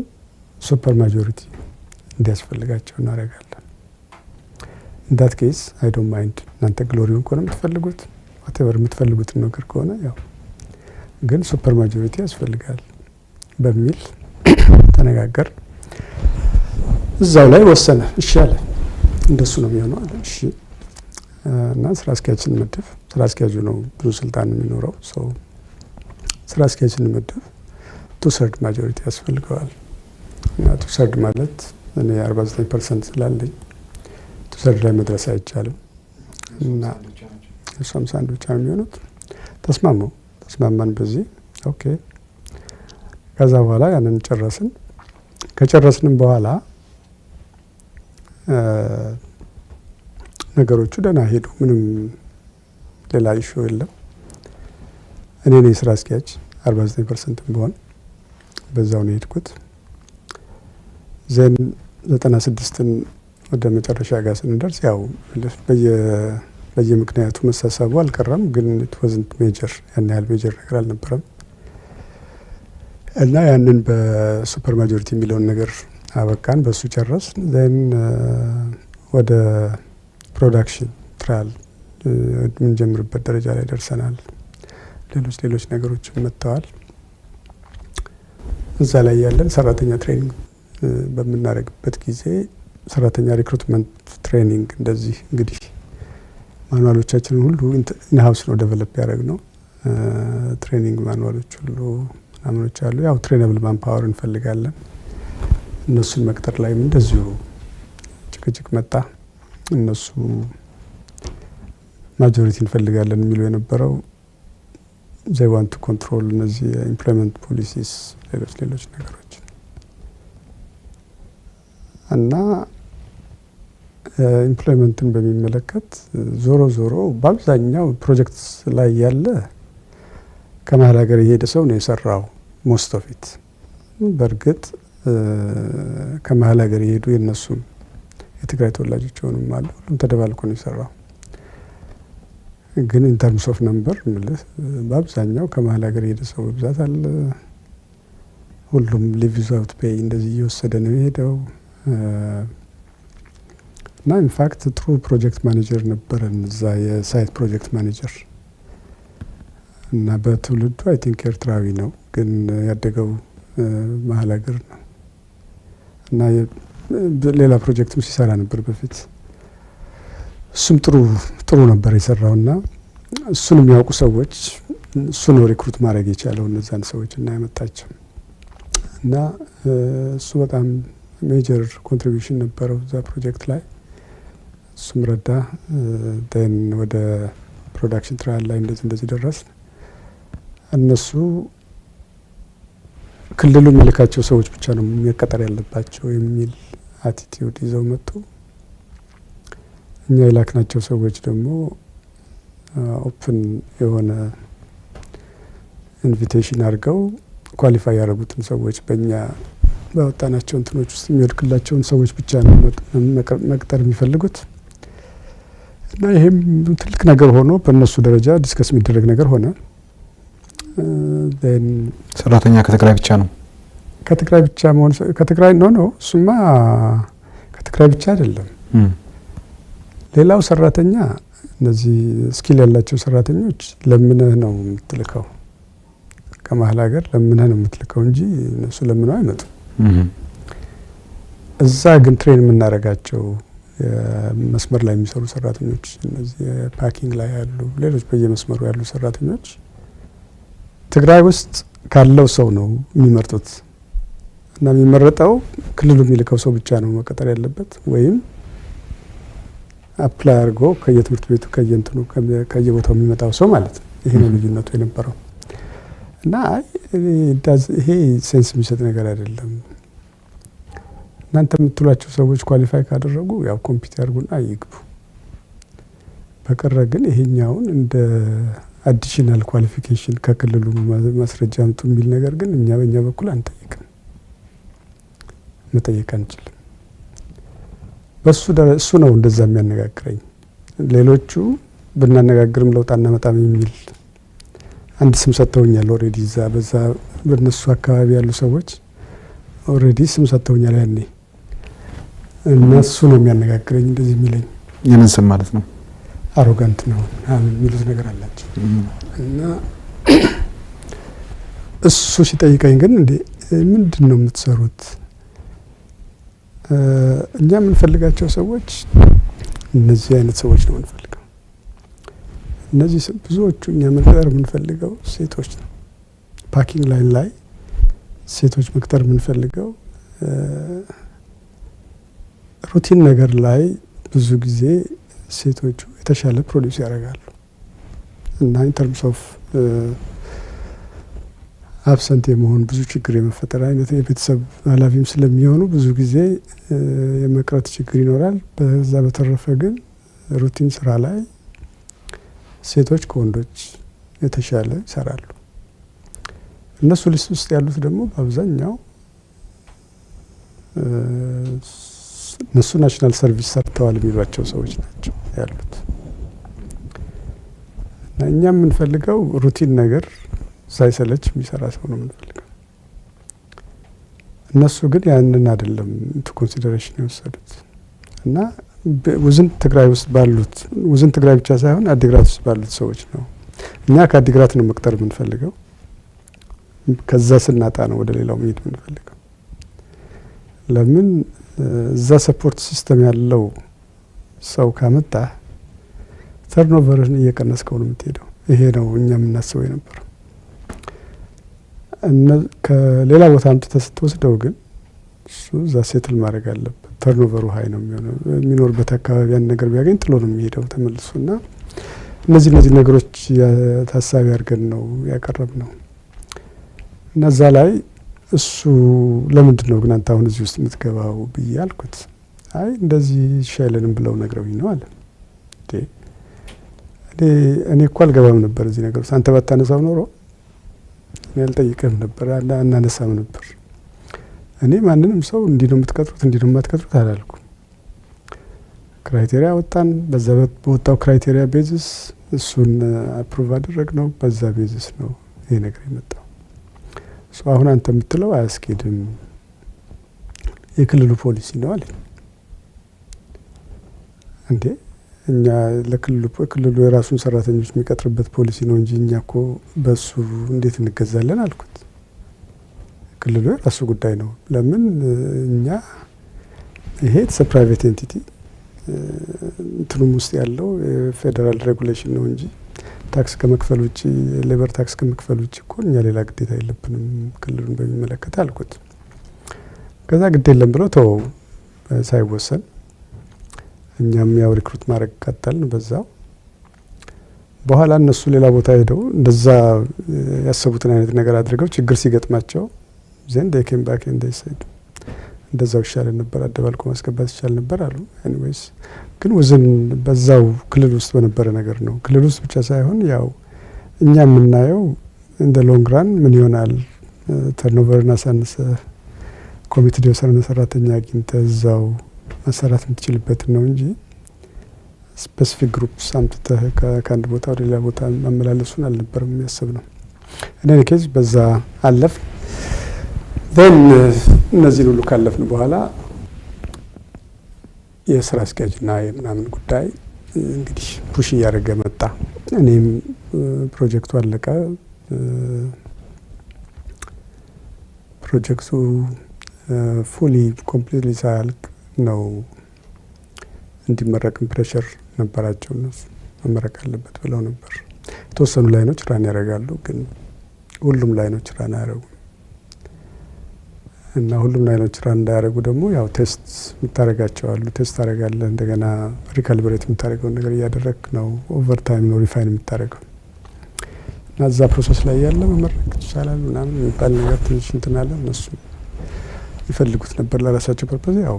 ሱፐር ማጆሪቲ እንዲያስፈልጋቸው እናረጋለን። in that case I don't mind እናንተ ግሎሪውን ከሆነ የምትፈልጉት whatever የምትፈልጉትን ነገር ከሆነ ያው ግን ሱፐር ማጆሪቲ ያስፈልጋል በሚል ተነጋገር። እዛው ላይ ወሰነ። እሺ አለ። እንደሱ ነው የሚሆነው አለ። እሺ እና ስራ አስኪያጅን መድብ። ስራ አስኪያጁ ነው ብዙ ስልጣን የሚኖረው ሰው። ስራ አስኪያጅን መድብ 2/3 ማጆሪቲ ያስፈልገዋል። እና 2/3 ማለት እኔ 49% ስላለኝ 2/3 ላይ መድረስ አይቻልም እና 51 ብቻ ነው የሚሆኑት። ተስማማን በዚህ ኦኬ። ከዛ በኋላ ያንን ጨረስን። ከጨረስንም በኋላ ነገሮቹ ደህና ሄዱ። ምንም ሌላ ኢሹ የለም። እኔ ነኝ ስራ አስኪያጅ 49% ቢሆን በዛው ነው የሄድኩት። ዘን 96ን ወደ መጨረሻ ጋር ስንደርስ ያው በየምክንያቱ መሳሳቡ አልቀረም፣ ግን it wasn't major ያን ያህል ሜጀር ነገር አልነበረም እና ያንን በሱፐር ማጆሪቲ የሚለውን ነገር አበቃን። በሱ ጨረስን። ዘን ወደ ፕሮዳክሽን ትራያል የምንጀምርበት ደረጃ ላይ ደርሰናል። ሌሎች ነገሮችም መጥተዋል። እዛ ላይ ያለን ሰራተኛ ትሬኒንግ በምናደርግበት ጊዜ ሰራተኛ ሪክሩትመንት ትሬኒንግ እንደዚህ እንግዲህ ማኑዋሎቻችንን ሁሉ ኢንሃውስ ነው ዴቨሎፕ ያደረግነው። ትሬኒንግ ማኑዋሎች ሁሉ ምናምኖች አሉ። ያው ትሬነብል ማንፓወር እንፈልጋለን። እነሱን መቅጠር ላይም እንደዚሁ ጭቅጭቅ መጣ። እነሱ ማጆሪቲ እንፈልጋለን የሚሉ የነበረው they want to control እነዚህ ኢምፕሎይመንት ፖሊሲስ ሌሎች ነገሮች እና ኢምፕሎይመንትን በሚመለከት ዞሮ በአብዛኛው ፕሮጀክት ላይ ያለ ከመሀል ሀገር የሄደ ሰው ነው የሰራው most of it። በእርግጥ ከመሀል ሀገር የሄዱ የነሱ የትግራይ ተወላጆች ሆኑም አሉ። ሁሉም ተደባልቆ ነው የሰራው። ግን in terms of number ማለት በአብዛኛው ከመሀል ሀገር የሄደ ሰው በብዛት አለ። ሁሉም ሊቭ ዊዛውት ፔይ እንደዚህ እየወሰደ ነው የሄደው እና ኢንፋክት ትሩ ፕሮጀክት ማኔጀር ነበረን እዛ የሳይት ፕሮጀክት ማኔጀር እና በትውልዱ አይ ቲንክ ኤርትራዊ ነው፣ ግን ያደገው መሀል ሀገር ነው እና ሌላ ፕሮጀክትም ሲሰራ ነበር በፊት። እሱም ጥሩ ነበር የሰራውና እሱን የሚያውቁ ሰዎች እሱ ነው ሪክሩት ማድረግ የቻለው እነዛን ሰዎች እና ያመጣቸው እና እሱ በጣም ሜጀር ኮንትሪቢዩሽን ነበረው እዛ ፕሮጀክት ላይ። እሱም ረዳ። ደን ወደ ፕሮዳክሽን ትራያል ላይ እንደዚህ ደረስ። እነሱ ክልሉ የሚልካቸው ሰዎች ብቻ ነው መቀጠር ያለባቸው የሚል አቲቲዩድ ይዘው መጡ። እኛ የላክናቸው ሰዎች ደግሞ ኦፕን የሆነ ኢንቪቴሽን አድርገው ኳሊፋይ ያደረጉትን ሰዎች በእኛ ባወጣናቸው እንትኖች ውስጥ የሚወድቅላቸውን ሰዎች ብቻ ነው መቅጠር የሚፈልጉት እና ይሄም ትልቅ ነገር ሆኖ በእነሱ ደረጃ ዲስከስ የሚደረግ ነገር ሆነ። ሰራተኛ ከትግራይ ብቻ ነው ከትግራይ ብቻ መሆን ከትግራይ ነው እሱማ ከትግራይ ብቻ አይደለም። ሌላው ሰራተኛ እነዚህ ስኪል ያላቸው ሰራተኞች ለምነህ ነው የምትልከው ከመሀል ሀገር ለምነህ ነው የምትልከው እንጂ እነሱ ለምነው አይመጡም። እዛ ግን ትሬን የምናደርጋቸው መስመር ላይ የሚሰሩ ሰራተኞች እነዚህ ፓኪንግ ላይ ያሉ ሌሎች በየመስመሩ ያሉ ሰራተኞች ትግራይ ውስጥ ካለው ሰው ነው የሚመርጡት እና የሚመረጠው ክልሉ የሚልከው ሰው ብቻ ነው መቀጠር ያለበት ወይም አፕላይ አድርጎ ከየትምህርት ቤቱ ከየንትኑ ከየቦታው የሚመጣው ሰው ማለት ነው። ይሄ ነው ልዩነቱ የነበረው እና ይሄ ሴንስ የሚሰጥ ነገር አይደለም። እናንተ የምትሏቸው ሰዎች ኳሊፋይ ካደረጉ ያው ኮምፒውት ያርጉና ይግቡ። በቀረ ግን ይሄኛውን እንደ አዲሽናል ኳሊፊኬሽን ከክልሉ ማስረጃ አምጡ የሚል ነገር ግን እኛ በእኛ በኩል አንጠይቅም፣ መጠየቅ አንችልም። እሱ ነው እንደዛ የሚያነጋግረኝ። ሌሎቹ ብናነጋግርም ለውጥ አናመጣም የሚል አንድ ስም ሰጥተውኛል። ኦሬዲ እዛ በዛ በነሱ አካባቢ ያሉ ሰዎች ኦሬዲ ስም ሰጥተውኛል ያኔ እና እሱ ነው የሚያነጋግረኝ እንደዚህ የሚለኝ። የምን ስም ማለት ነው? አሮጋንት ነው የሚሉት ነገር አላቸው እና እሱ ሲጠይቀኝ ግን እንዴ ምንድን ነው የምትሰሩት? እኛ የምንፈልጋቸው ሰዎች እነዚህ አይነት ሰዎች ነው የምንፈልገው። እነዚህ ብዙዎቹ እኛ መቅጠር የምንፈልገው ሴቶች ነው። ፓኪንግ ላይን ላይ ሴቶች መቅጠር የምንፈልገው ሩቲን ነገር ላይ ብዙ ጊዜ ሴቶቹ የተሻለ ፕሮዲውስ ያደርጋሉ እና ኢን ተርምስ ኦፍ አብሰንት የመሆን ብዙ ችግር የመፈጠር አይነት የቤተሰብ ኃላፊም ስለሚሆኑ ብዙ ጊዜ የመቅረት ችግር ይኖራል። በዛ በተረፈ ግን ሩቲን ስራ ላይ ሴቶች ከወንዶች የተሻለ ይሰራሉ። እነሱ ሊስት ውስጥ ያሉት ደግሞ በአብዛኛው እነሱ ናሽናል ሰርቪስ ሰርተዋል የሚሏቸው ሰዎች ናቸው ያሉት እና እኛ የምንፈልገው ሩቲን ነገር ሳይሰለች የሚሰራ ሰው ነው የምንፈልገው። እነሱ ግን ያንን አይደለም ቱ ኮንሲደሬሽን የወሰዱት እና ውዝን ትግራይ ውስጥ ባሉት ውዝን ትግራይ ብቻ ሳይሆን አዲግራት ውስጥ ባሉት ሰዎች ነው። እኛ ከአዲግራት ነው መቅጠር የምንፈልገው። ከዛ ስናጣ ነው ወደ ሌላው መሄድ የምንፈልገው። ለምን እዛ ሰፖርት ሲስተም ያለው ሰው ካመጣ ተርኖቨርን እየቀነስከው ነው የምትሄደው። ይሄ ነው እኛ የምናስበው የነበረው። ከሌላ ቦታ አምጥተህ ስትወስደው ግን እሱ እዛ ሴትል ማድረግ አለበት። ተርኖቨሩ ሀይ ነው የሚሆነው። የሚኖርበት አካባቢ ያን ነገር ቢያገኝ ጥሎ ነው የሚሄደው ተመልሶና እነዚህ ነገሮች ታሳቢ አድርገን ነው ያቀረብ ነው እና እዛ ላይ እሱ ለምንድን ነው ግን አንተ አሁን እዚህ ውስጥ የምትገባው ብዬ አልኩት። አይ እንደዚህ ሻይለንም ብለው ነግረውኝ ነው አለ። እኔ እኮ አልገባም ነበር እዚህ ነገር ውስጥ። አንተ ባታነሳው ኖሮ እኔ አልጠይቅህም ነበር አናነሳም ነበር። እኔ ማንንም ሰው እንዲህ ነው የምትቀጥሩት እንዲህ ነው የማትቀጥሩት አላልኩም። ክራይቴሪያ ወጣን። በዛ በወጣው ክራይቴሪያ ቤዝስ እሱን አፕሩቭ አደረግ ነው። በዛ ቤዝስ ነው ይሄ ነገር የመጣው። አሁን አንተ የምትለው አያስኬድም፣ የክልሉ ፖሊሲ ነው አለ። እንዴ እኛ ለክልሉ የራሱን ሰራተኞች የሚቀጥርበት ፖሊሲ ነው እንጂ እኛ እኮ በሱ እንዴት እንገዛለን አልኩት። ክልሉ የራሱ ጉዳይ ነው። ለምን እኛ ይሄ ፕራይቬት ኤንቲቲ እንትኑም ውስጥ ያለው ፌደራል ሬጉሌሽን ነው እንጂ ታክስ ከመክፈል ውጪ ሌበር ታክስ ከመክፈል ውጪ እኮ እኛ ሌላ ግዴታ የለብንም ክልሉን በሚመለከት አልኩት። ከዛ ግድ የለም ብሎ ተወው ሳይወሰን። እኛም ያው ሪክሩት ማድረግ ቀጠልን በዛው። በኋላ እነሱ ሌላ ቦታ ሄደው እንደዛ ያሰቡትን አይነት ነገር አድርገው ችግር ሲገጥማቸው ዘንድ they came back and they said እንደዛው ይሻል ነበር አደባልቆ ማስገባት ይቻል ነበር አሉ ኤኒዌይስ ግን ወዘን በዛው ክልል ውስጥ በነበረ ነገር ነው ክልል ውስጥ ብቻ ሳይሆን ያው እኛ የምናየው እንደ ሎንግ ራን ምን ይሆናል ተርኖቨርና ሳንስ ኮሚቴ የሰራነ ሰራተኛ አግኝተዛው መሰራት የምትችልበት ነው እንጂ ስፔሲፊክ ግሩፕስ አምጥተህ ከአንድ ቦታ ወደ ሌላ ቦታ ማመላለሱን አልነበረም የሚያስብ ነው እኔ ከዚ በዛ አለፍ then እነዚህ ሁሉ ካለፍን በኋላ የስራ አስኪያጅና የምናምን ጉዳይ እንግዲህ ፑሽ ያደረገ መጣ እኔም ፕሮጀክቱ አለቀ ፕሮጀክቱ ፉሊ ኮምፕሊትሊ ሳያልቅ ነው እንዲመረቅ ፕሬሸር ነበራቸው እነሱ መመረቅ አለበት ብለው ነበር የተወሰኑ ላይኖች ራን ያደርጋሉ ግን ሁሉም ላይኖች ራን ያደርጉ እና ሁሉም ላይኖች ራን እንዳያደርጉ ደግሞ ያው ቴስት ምታረጋቸው አሉ ቴስት አረጋለ እንደገና ሪካሊብሬት ምታረገው ነገር ያደረክ ነው ኦቨር ታይም ነው ሪፋይን ምታረገው እና እዛ ፕሮሰስ ላይ ያለ መመረቅ ይችላል ምናምን የሚባል ነገር ትንሽ እንትን አለ እነሱ ይፈልጉት ነበር ለራሳቸው ፐርፐዝ ያው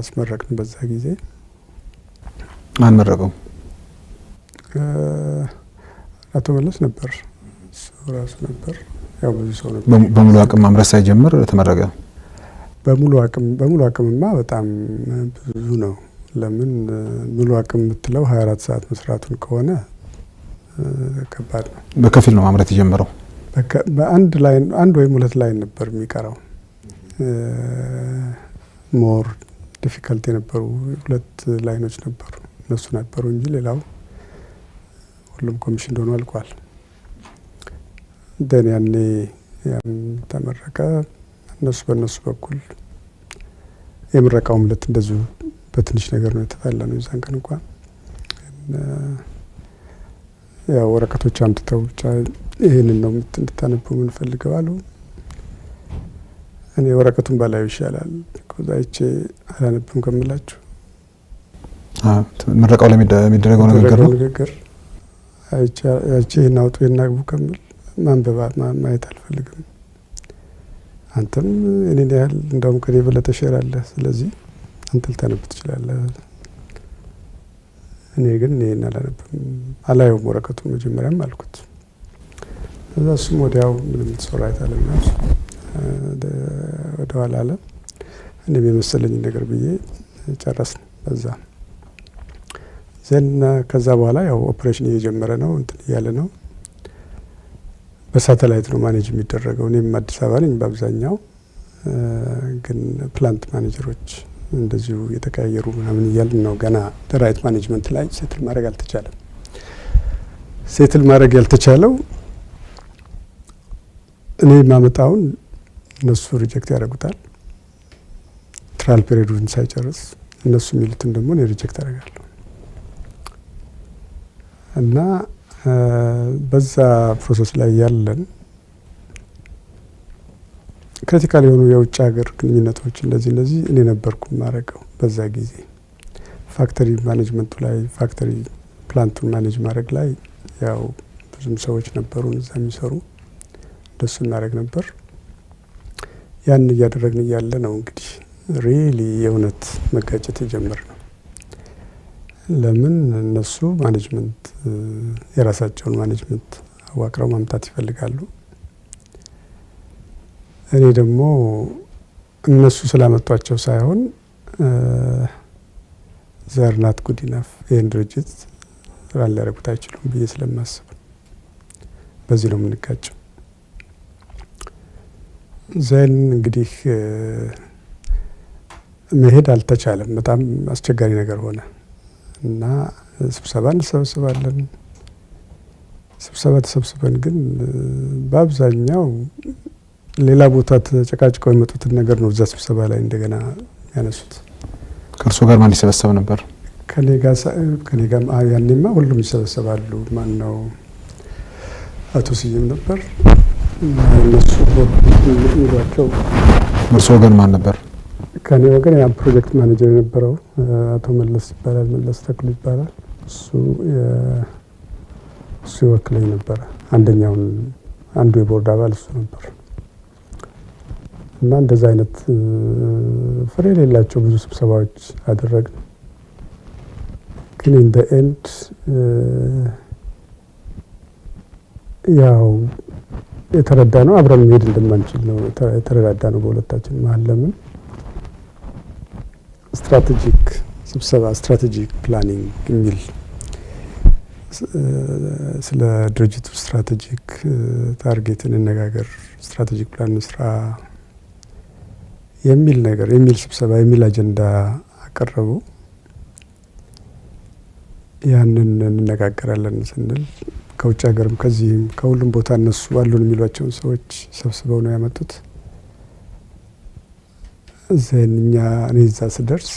አስመረቅን በዛ ጊዜ ማን መረቀው አቶ መለስ ነበር ራሱ ነበር ያው ብዙ ሰው ነበር በሙሉ አቅም ማምረስ ሳይጀምር ተመረቀ በሙሉ አቅምማ በጣም ብዙ ነው ለምን ሙሉ አቅም የምትለው 24 ሰዓት መስራቱን ከሆነ ከባድ ነው በከፊል ነው ማምረት የጀመረው በአንድ ላይን አንድ ወይ ሁለት ላይን ነበር የሚቀረው ሞር ዲፊካልቲ ነበሩ ሁለት ላይኖች ነበሩ እነሱ ነበሩ እንጂ ሌላው ሁሉም ኮሚሽን ሆኖ አልቋል ደን ያኔ ተመረቀ እነሱ በእነሱ በኩል የምረቃው ምለት እንደዚሁ በትንሽ ነገር ነው የተጣላነው ይዛን ቀን እንኳን ያው ወረቀቶች አምጥተው ብቻ ይሄንን ነው እንድታነቡ ምን ፈልገው አሉ እኔ ወረቀቱን ባላዩ ይሻላል ከዛይቼ አላነብም ከመላችሁ ምረቃው ላይ የሚደረገው ነገር ነው አይቼ እናውጡ እናግቡ ከመል ማንበባ ማየት አልፈልግም አንተም እኔን ያህል እንደውም ከኔ በለጠ ሸራለ ስለዚህ አንተ ልታነብ ትችላለህ እኔ ግን እኔን አላነብም አላየውም ወረቀቱን መጀመሪያም አልኩት እዛሱም ወዲያው ምንም ተሰራይት አለና ወደኋላ አለ እኔ በመሰለኝ ነገር ብዬ ጨረስን በዛ ዘና ከዛ በኋላ ያው ኦፕሬሽን እየጀመረ ነው እንትን ያለ ነው በሳተላይት ነው ማኔጅ የሚደረገው እኔም አዲስ አበባ ነኝ በአብዛኛው ግን ፕላንት ማኔጀሮች እንደዚሁ የተቀያየሩ ምናምን ይያልን ነው ገና ራይት ማኔጅመንት ላይ ሴትል ማድረግ አልተቻለም ሴትል ማድረግ ያልተቻለው እኔ ማመጣውን እነሱ ሪጀክት ያደርጉታል ትራል ፔሪዱን ሳይጨርስ እነሱ የሚሉትን ደግሞ እኔ ሪጀክት አደርጋለሁ እና በዛ ፕሮሰስ ላይ ያለን ክሪቲካል የሆኑ የውጭ ሀገር ግንኙነቶች እንደዚህ እኔ ነበርኩ ማረጋው በዛ ጊዜ ፋክተሪ ማኔጅመንቱ ላይ ፋክተሪ ፕላንቱን ማኔጅ ማድረግ ላይ ያው ብዙም ሰዎች ነበሩ እዛ የሚሰሩ ደስ እናረግ ነበር ያን እያደረግን ያለ ነው እንግዲህ ሪሊ የእውነት መጋጨት የጀመረው ለምን እነሱ ማኔጅመንት የራሳቸውን ማኔጅመንት አዋቅረው ማምጣት ይፈልጋሉ እኔ ደግሞ እነሱ ስላመጣቸው ሳይሆን ዘርናት ጉድ ኢናፍ ይሄን ድርጅት ራል ያረጉት አይችሉም ብዬ ስለማስብ በዚህ ነው የምንጋጨው ዘን እንግዲህ መሄድ አልተቻለም በጣም አስቸጋሪ ነገር ሆነ እና ስብሰባ እንሰበስባለን ስብሰባ ተሰብስበን ግን በአብዛኛው ሌላ ቦታ ተጨቃጭቀው የመጡትን ነገር ነው እዛ ስብሰባ ላይ እንደገና ያነሱት ከርሶ ጋር ማን ይሰበሰብ ነበር ከኔ ጋር ያኔማ ሁሉም ይሰበሰባሉ ማን ነው አቶ ሲይም ነበር እነሱ ወጥቷቸው እርሶ ጋር ማን ነበር ከኔ ወገን ያ ፕሮጀክት ማኔጀር የነበረው አቶ መለስ ይባላል መለስ ተክሉ ይባላል እሱ ወክለኝ ነበር አንደኛው አንዱ የቦርድ አባል እሱ ነበር እና እንደዛ አይነት ፍሬ የሌላቸው ብዙ ስብሰባዎች አደረግን። ግን in the end ያው የተረዳነው አብረን መሄድ እንደማንችል ነው የተረዳነው በሁለታችን መሀል። ለምን ስትራቴጂክ ስብሰባ ስትራቴጂክ ፕላኒንግ የሚል ስለ ድርጅቱ ስትራቴጂክ ታርጌት እንነጋገር፣ ስትራቴጂክ ፕላን ስራ የሚል ነገር የሚል ስብሰባ የሚል አጀንዳ አቀረቡ። ያንን እንነጋገራለን ስንል ከውጭ ሀገርም ከዚህም ከሁሉም ቦታ እነሱ አሉን የሚሏቸውን ሰዎች ሰብስበው ነው ያመጡት። እኛ እኔ እዛ ስደርስ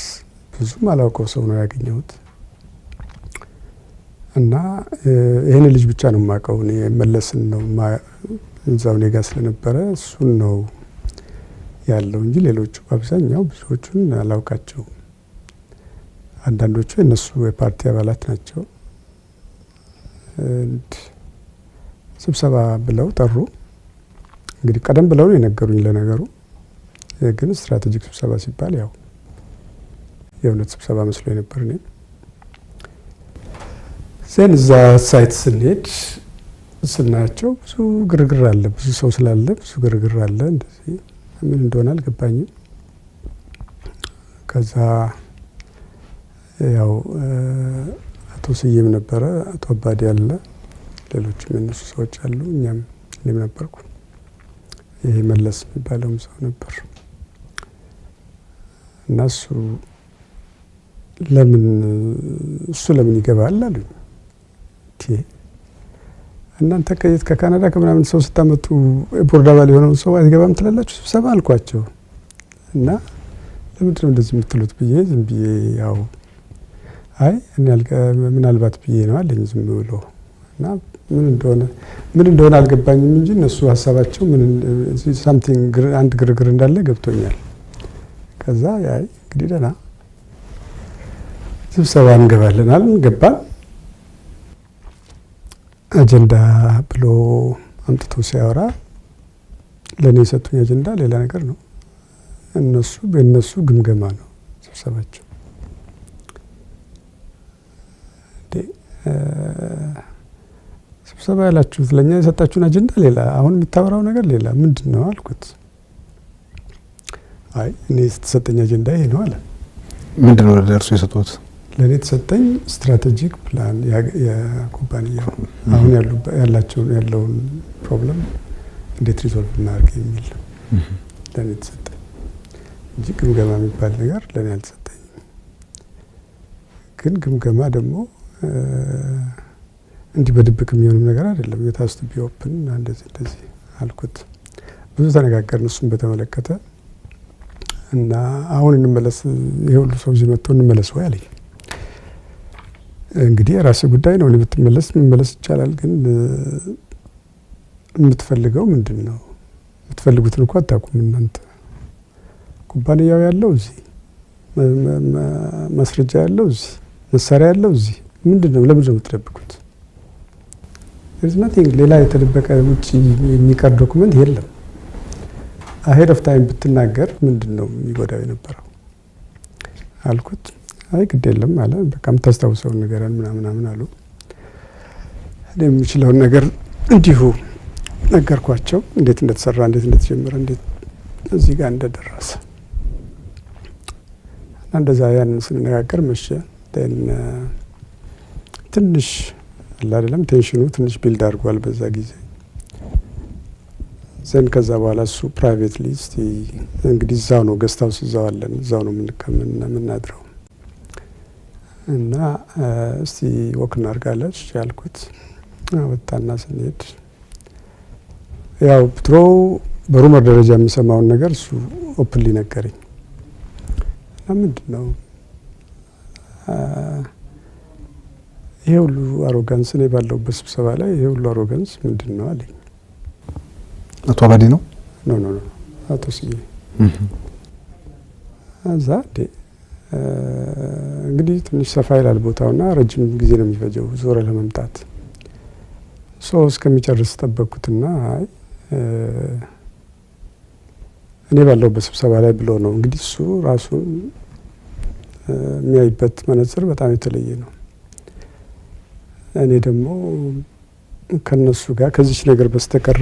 ብዙም አላውቀው ሰው ነው ያገኘሁት እና ይሄን ልጅ ብቻ ነው የማውቀው። እኔ መለስን ነው እዛው እኔ ጋር ስለነበረ እሱን ነው ያለው እንጂ ሌሎቹ አብዛኛው ብዙዎቹን አላውቃቸው። አንዳንዶቹ የነሱ የፓርቲ አባላት ናቸው። ስብሰባ ብለው ጠሩ። እንግዲህ ቀደም ብለው ነው የነገሩኝ ለነገሩ። ግን ስትራቴጂክ ስብሰባ ሲባል ያው የእውነት ስብሰባ መስሎ ነበር። እኔ ዘን እዛ ሳይት ስንሄድ ስናያቸው ብዙ ግርግር አለ፣ ብዙ ሰው ስላለ ብዙ ግርግር አለ። እንደዚህ ምን እንደሆነ አልገባኝም። ከዛ ያው አቶ ስዬም ነበረ፣ አቶ አባዲ አለ፣ ሌሎችም የነሱ ሰዎች አሉ፣ እኔም ነበርኩ። ይሄ መለስ የሚባለውም ሰው ነበር እና እሱ ለምን ይገባል አሉኝ። እናንተ ከካናዳ ከምናምን ሰው ስታመጡ ቦርድ አባል የሆነውን ሰው አይገባም ትላላችሁ ስብሰባ አልኳቸው። እና ለምንድን ነው እንደዚህ የምትሉት ብዬ ዝም ብዬ ያው አይ እኔ ምናልባት ብዬ ነው አለኝ ዝም ብሎ። እና ምን እንደሆነ አልገባኝም እንጂ እነሱ ሀሳባቸው ሳምቲንግ አንድ ግርግር እንዳለ ገብቶኛል። ከዛ ያይ እንግዲህ ደህና ስብሰባ እንገባለን አልን። ገባን። አጀንዳ ብሎ አምጥቶ ሲያወራ ለኔ የሰጡኝ አጀንዳ ሌላ ነገር ነው። በእነሱ ግምገማ ነው ስብሰባቸው። ስብሰባ ያላችሁት ለኛ የሰጣችሁን አጀንዳ ሌላ፣ አሁን የምታወራው ነገር ሌላ ምንድን ነው አልኩት። አይ እኔ የተሰጠኝ አጀንዳ ይሄ ነው አለ። ምንድን ነው ለእርሱ የሰጡት? ለኔ የተሰጠኝ ስትራቴጂክ ፕላን የኩባንያው አሁን ያለውን ፕሮብለም እንዴት ሪዞልቭ እናድርግ የሚል ለኔ የተሰጠኝ እንጂ ግምገማ የሚባል ነገር ለኔ አልተሰጠኝም። ግን ግምገማ ደግሞ እንዲህ በድብቅ የሚሆንም ነገር አይደለም። የታስቱ ቢኦፕን እንደዚህ አልኩት። ብዙ ተነጋገርን እሱን በተመለከተ እና አሁን እንመለስ፣ ይሄ ሁሉ ሰው እዚህ መጥቶ እንመለስ ወይ አለኝ። እንግዲህ የራሴ ጉዳይ ነው፣ መመለስ ይቻላል። ግን የምትፈልገው ምንድን ነው? የምትፈልጉትን እንኳን አታውቁም እናንተ። ኩባንያው ያለው እዚህ፣ ማስረጃ ያለው እዚህ፣ መሳሪያ ያለው እዚህ። ምንድን ነው? ለምን ነው የምትደብቁት? there's nothing ሌላ የተደበቀ ውጪ የሚቀር ዶክመንት የለም። አሄድ ኦፍ ታይም ብትናገር ምንድን ነው የሚጎዳው የነበረው አልኩት። አይ ግድ የለም አለ። በቃ የምታስታውሰውን ነገር ምናምን አሉ። እኔ የምችለውን ነገር እንዲሁ ነገርኳቸው፣ እንዴት እንደተሰራ፣ እንዴት እንደተጀመረ፣ እንዴት እዚህ ጋር እንደደረሰ እና እንደዛ ያንን ስንነጋገር መሸ። ትንሽ አይደለም ቴንሽኑ ትንሽ ቢልድ አድርጓል በዛ ጊዜ። ዘን ከዛ በኋላ እሱ ፕራይቬትሊ እስቲ እንግዲህ እዛው ነው ገስት ሃውስ እዛው አለን፣ እዛው ነው የምናድረው እና እስቲ ወክ እናድርጋለን ያልኩት። ወጣና ስንሄድ ያው ፕትሮ በሩመር ደረጃ የሚሰማውን ነገር እሱ ኦፕንሊ ነገረኝ። እና ምንድነው ይሄ ሁሉ አሮጋንስ እኔ ባለሁበት ስብሰባ ላይ ይሄ ሁሉ አሮጋንስ ምንድነው አለኝ። አቶ አባዲ ነው? ኖ አቶ ስዬ። አዛዴ እንግዲህ ትንሽ ሰፋ ይላል ቦታውና ረጅም ጊዜ ነው የሚፈጀው ዞረ ለመምጣት። እስከሚጨርስ ጠበቅኩትና እኔ ባለሁበት ስብሰባ ላይ ብሎ ነው እንግዲህ እሱ ራሱን የሚያይበት መነጽር በጣም የተለየ ነው። እኔ ደግሞ ከነሱ ጋር ከዚች ነገር በስተቀረ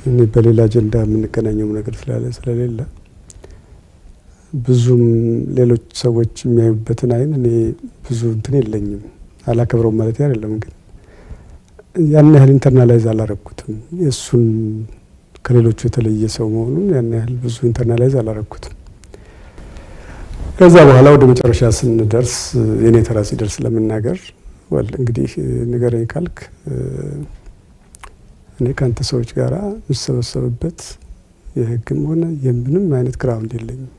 እኔ በሌላ አጀንዳ የምንገናኘው ነገር ስለሌለ ብዙም ሌሎች ሰዎች የሚያዩበትን አይን እኔ ብዙ እንትን የለኝም። አላከብረውም ማለት አይደለም፣ ግን ያን ያህል ኢንተርናላይዝ አላረኩትም። የሱን ከሌሎቹ የተለየ ሰው መሆኑን ያን ያህል ብዙ ኢንተርናላይዝ አላረኩትም። ከዛ በኋላ ወደ መጨረሻ ስንደርስ የኔ ተራ ሲደርስ ለመናገር እንግዲህ ንገረኝ ካልክ እኔ ካንተ ሰዎች ጋራ መሰበሰብበት የህግም ሆነ የምንም አይነት ግራውንድ የለኝም።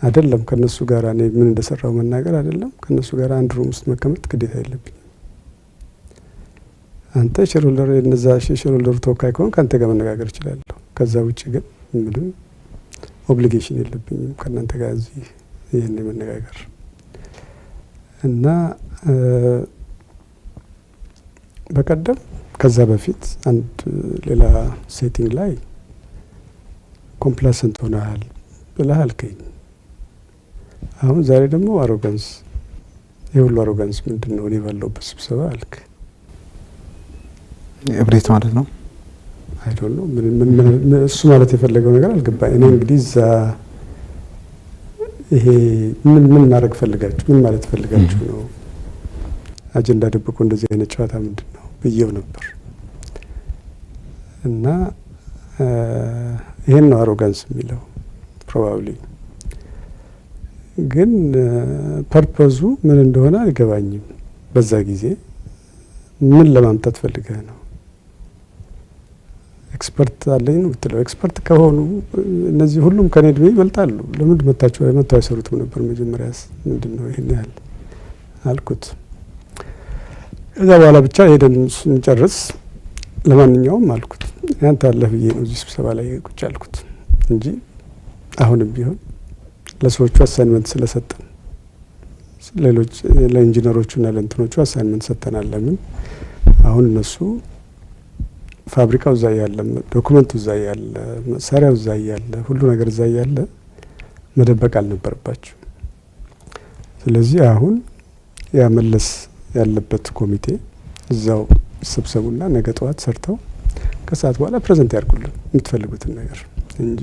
አይደለም ከነሱ ጋራ እኔ ምን እንደሰራው መናገር አይደለም ከነሱ ጋራ አንድ ሩም ውስጥ መቀመጥ ግዴታ የለብኝም። አንተ ሼርሆልደር እነዛ ሼርሆልደር ተወካይ ከሆነ ካንተ ጋር መነጋገር እችላለሁ። ከዛ ውጪ ግን ምንም ኦብሊጌሽን የለብኝም ከናንተ ጋር እዚህ ይሄን መነጋገር እና በቀደም ከዛ በፊት አንድ ሌላ ሴቲንግ ላይ ኮምፕላሰንት ሆነሃል ብለህ አልከኝ። አሁን ዛሬ ደግሞ አሮጋንስ የሁሉ አሮጋንስ ምንድነው? እኔ ባለሁበት ስብሰባ አልክ። እብሪት ማለት ነው። አይ ዶንት ኖ ምን እሱ ማለት የፈለገው ነገር አልገባኝ። እኔ እንግዲህ እዛ ይሄ ምን ማድረግ ፈልጋችሁ ምን ማለት ፈልጋችሁ ነው? አጀንዳ ደብቆ እንደዚህ አይነት ጨዋታ ምንድነው ብዬው ነበር። እና ይሄን ነው አሮጋንስ የሚለው ፕሮባብሊ። ግን ፐርፖዙ ምን እንደሆነ አይገባኝም። በዛ ጊዜ ምን ለማምጣት ፈልገህ ነው? ኤክስፐርት አለኝ ነው ብትለው፣ ኤክስፐርት ከሆኑ እነዚህ ሁሉም ከኔ እድሜ ይበልጣሉ። ለምን መታቸው አይሰሩትም ነበር? መጀመሪያስ ምንድነው ይሄን ያህል አልኩት። ከዛ በኋላ ብቻ ሄደን ስንጨርስ ለማንኛውም አልኩት ያንተ አለህ ብዬ ነው እዚህ ስብሰባ ላይ ቁጭ አልኩት እንጂ አሁንም ቢሆን ለሰዎቹ አሳይንመንት ስለሰጠን ሌሎች ለኢንጂነሮቹና ለእንትኖቹ አሳይንመንት ሰጠናል። ለምን አሁን እነሱ ፋብሪካው እዛ ያለ ዶክመንቱ እዛ ያለ መሳሪያው እዛ ያለ ሁሉ ነገር እዛ ያለ መደበቅ አልነበረባቸው። ስለዚህ አሁን ያ መለስ ያለበት ኮሚቴ እዛው ስብሰቡና ነገ ጠዋት ሰርተው ከሰዓት በኋላ ፕሬዘንት ያርጉልን የምትፈልጉትን ነገር እንጂ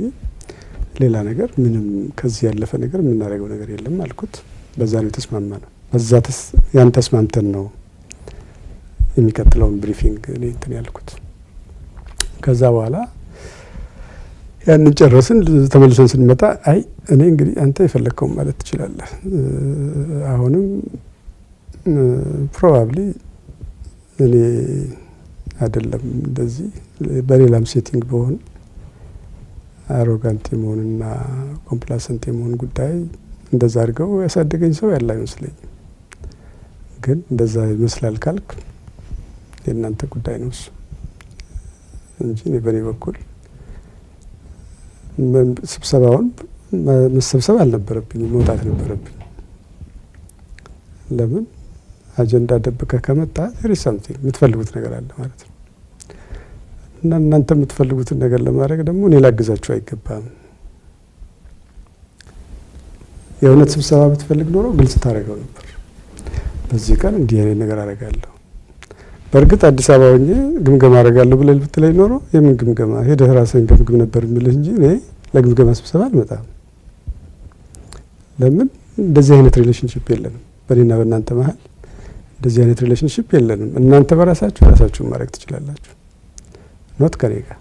ሌላ ነገር ምንም ከዚህ ያለፈ ነገር የምናደርገው ነገር የለም አልኩት። በዛ ነው ተስማማና በዛ ያን ተስማምተን ነው የሚቀጥለውን ብሪፊንግ እኔ እንትን ያልኩት። ከዛ በኋላ ያንን ጨረስን። ተመልሰን ስንመጣ አይ እኔ እንግዲህ አንተ የፈለከው ማለት ትችላለህ። አሁንም ፕሮባብሊ እኔ አይደለም እንደዚህ በሌላም ሴቲንግ በሆነ አሮጋንት የመሆንና ኮምፕላሰንት የመሆን ጉዳይ እንደዛ አድርገው ያሳደገኝ ሰው ያለ አይመስለኝም። ግን እንደዛ ይመስላል ካልክ የእናንተ ጉዳይ ነው እሱ እንጂ እኔ በኔ በኩል ስብሰባውን መሰብሰብ አልነበረብኝም፣ መውጣት ነበረብኝ። ለምን አጀንዳ ደብቀህ ከመጣ there is something የምትፈልጉት ነገር አለ ማለት ነው። እና እናንተ የምትፈልጉትን ነገር ለማድረግ ደግሞ እኔ ላግዛችሁ አይገባም። የእውነት ስብሰባ ብትፈልግ ኖሮ ግልጽ ታደርገው ነበር። በዚህ ቀን እንዲህ አይነት ነገር አደርጋለሁ። በእርግጥ አዲስ አበባ ሆኜ ግምገማ አደርጋለሁ ብለህ ብትለኝ ኖሮ የምን ግምገማ ሄደህ ራስህን ግምግም ነበር የምልህ እንጂ እኔ ለግምገማ ስብሰባ አልመጣም። ለምን እንደዚህ አይነት ሪሌሽንሺፕ የለንም በእኔና በእናንተ መሀል። እንደዚህ አይነት ሪሌሽንሺፕ የለንም። እናንተ በራሳችሁ ራሳችሁን ማድረግ ትችላላችሁ። ኖት ከኔ ጋር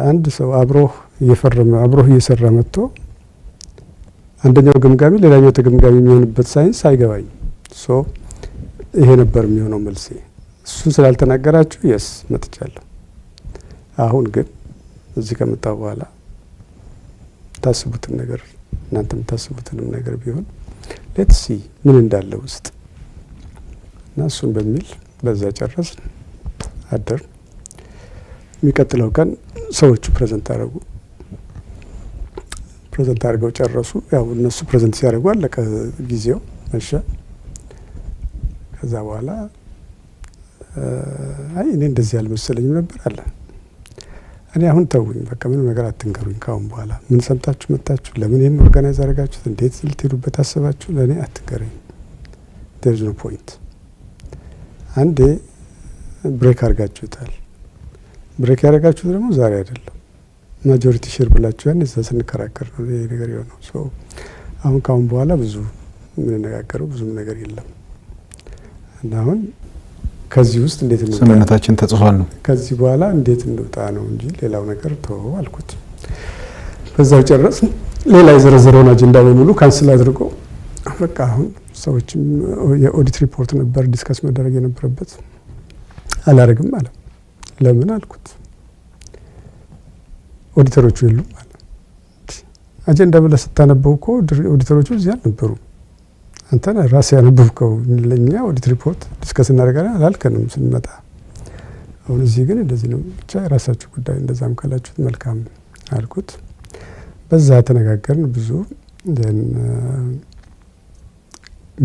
አንድ ሰው አብሮህ እየፈረመ አብሮህ እየሰራ መጥቶ አንደኛው ግምጋሚ ሌላኛው ተገምጋሚ የሚሆንበት ሳይንስ አይገባኝ። ሶ ይሄ ነበር የሚሆነው መልሴ። እሱን ስላልተናገራችሁ የስ መጥቻለሁ። አሁን ግን እዚህ ከመጣሁ በኋላ ታስቡትን ነገር እናንተም ታስቡትንም ነገር ቢሆን ሌትስ ሲ ምን እንዳለ ውስጥ እና እሱን በሚል በዛ ጨረስ አደር። የሚቀጥለው ቀን ሰዎቹ ፕሬዘንት አደረጉ። ፕሬዘንት አድርገው ጨረሱ። ያው እነሱ ፕሬዘንት ሲያደርጉ አለቀ ጊዜው መሸ። ከዛ በኋላ አይ እኔ እንደዚህ አልመሰለኝም ነበር አለ። እኔ አሁን ተውኝ በቃ ምንም ነገር አትንገሩኝ ካሁን በኋላ ምን ሰምታችሁ መጣችሁ ለምን ይሄን ኦርጋናይዝ አደረጋችሁት እንዴት ልትሄዱበት አሰባችሁ ለኔ አትገረኝ there is no point አንዴ ብሬክ አርጋችሁታል ብሬክ ያረጋችሁት ደግሞ ዛሬ አይደለም ማጆሪቲ ሼር ብላችሁ ያን እዛ ስንከራከር ነው ይሄ ነገር የሆነው ሶ አሁን ካሁን በኋላ ብዙ ምን ነገርው ብዙ ነገር የለም እና አሁን ከዚህ ውስጥ እንዴት ነው ስምምነታችን ተጽፏል ነው ከዚህ በኋላ እንዴት እንውጣ ነው እንጂ ሌላው ነገር ተው አልኩት በዛው ጨረስ ሌላ የዘረዘረውን አጀንዳ በሙሉ ካንስል አድርጎ በቃ አሁን ሰዎችም የኦዲት ሪፖርት ነበር ዲስከስ መደረግ የነበረበት አላረግም አለ ለምን አልኩት ኦዲተሮቹ የሉም አለ አጀንዳ ብለ ስታነበው እኮ ኦዲተሮቹ እዚያ ነበሩ አንተ ራስ ያነበብከው ለኛ ኦዲት ሪፖርት ዲስከስ እናደርጋለን አላልከንም ስንመጣ አሁን እዚህ ግን እንደዚህ ነው ብቻ ራሳችሁ ጉዳይ እንደዛም ካላችሁት መልካም አልኩት በዛ ተነጋገርን ብዙ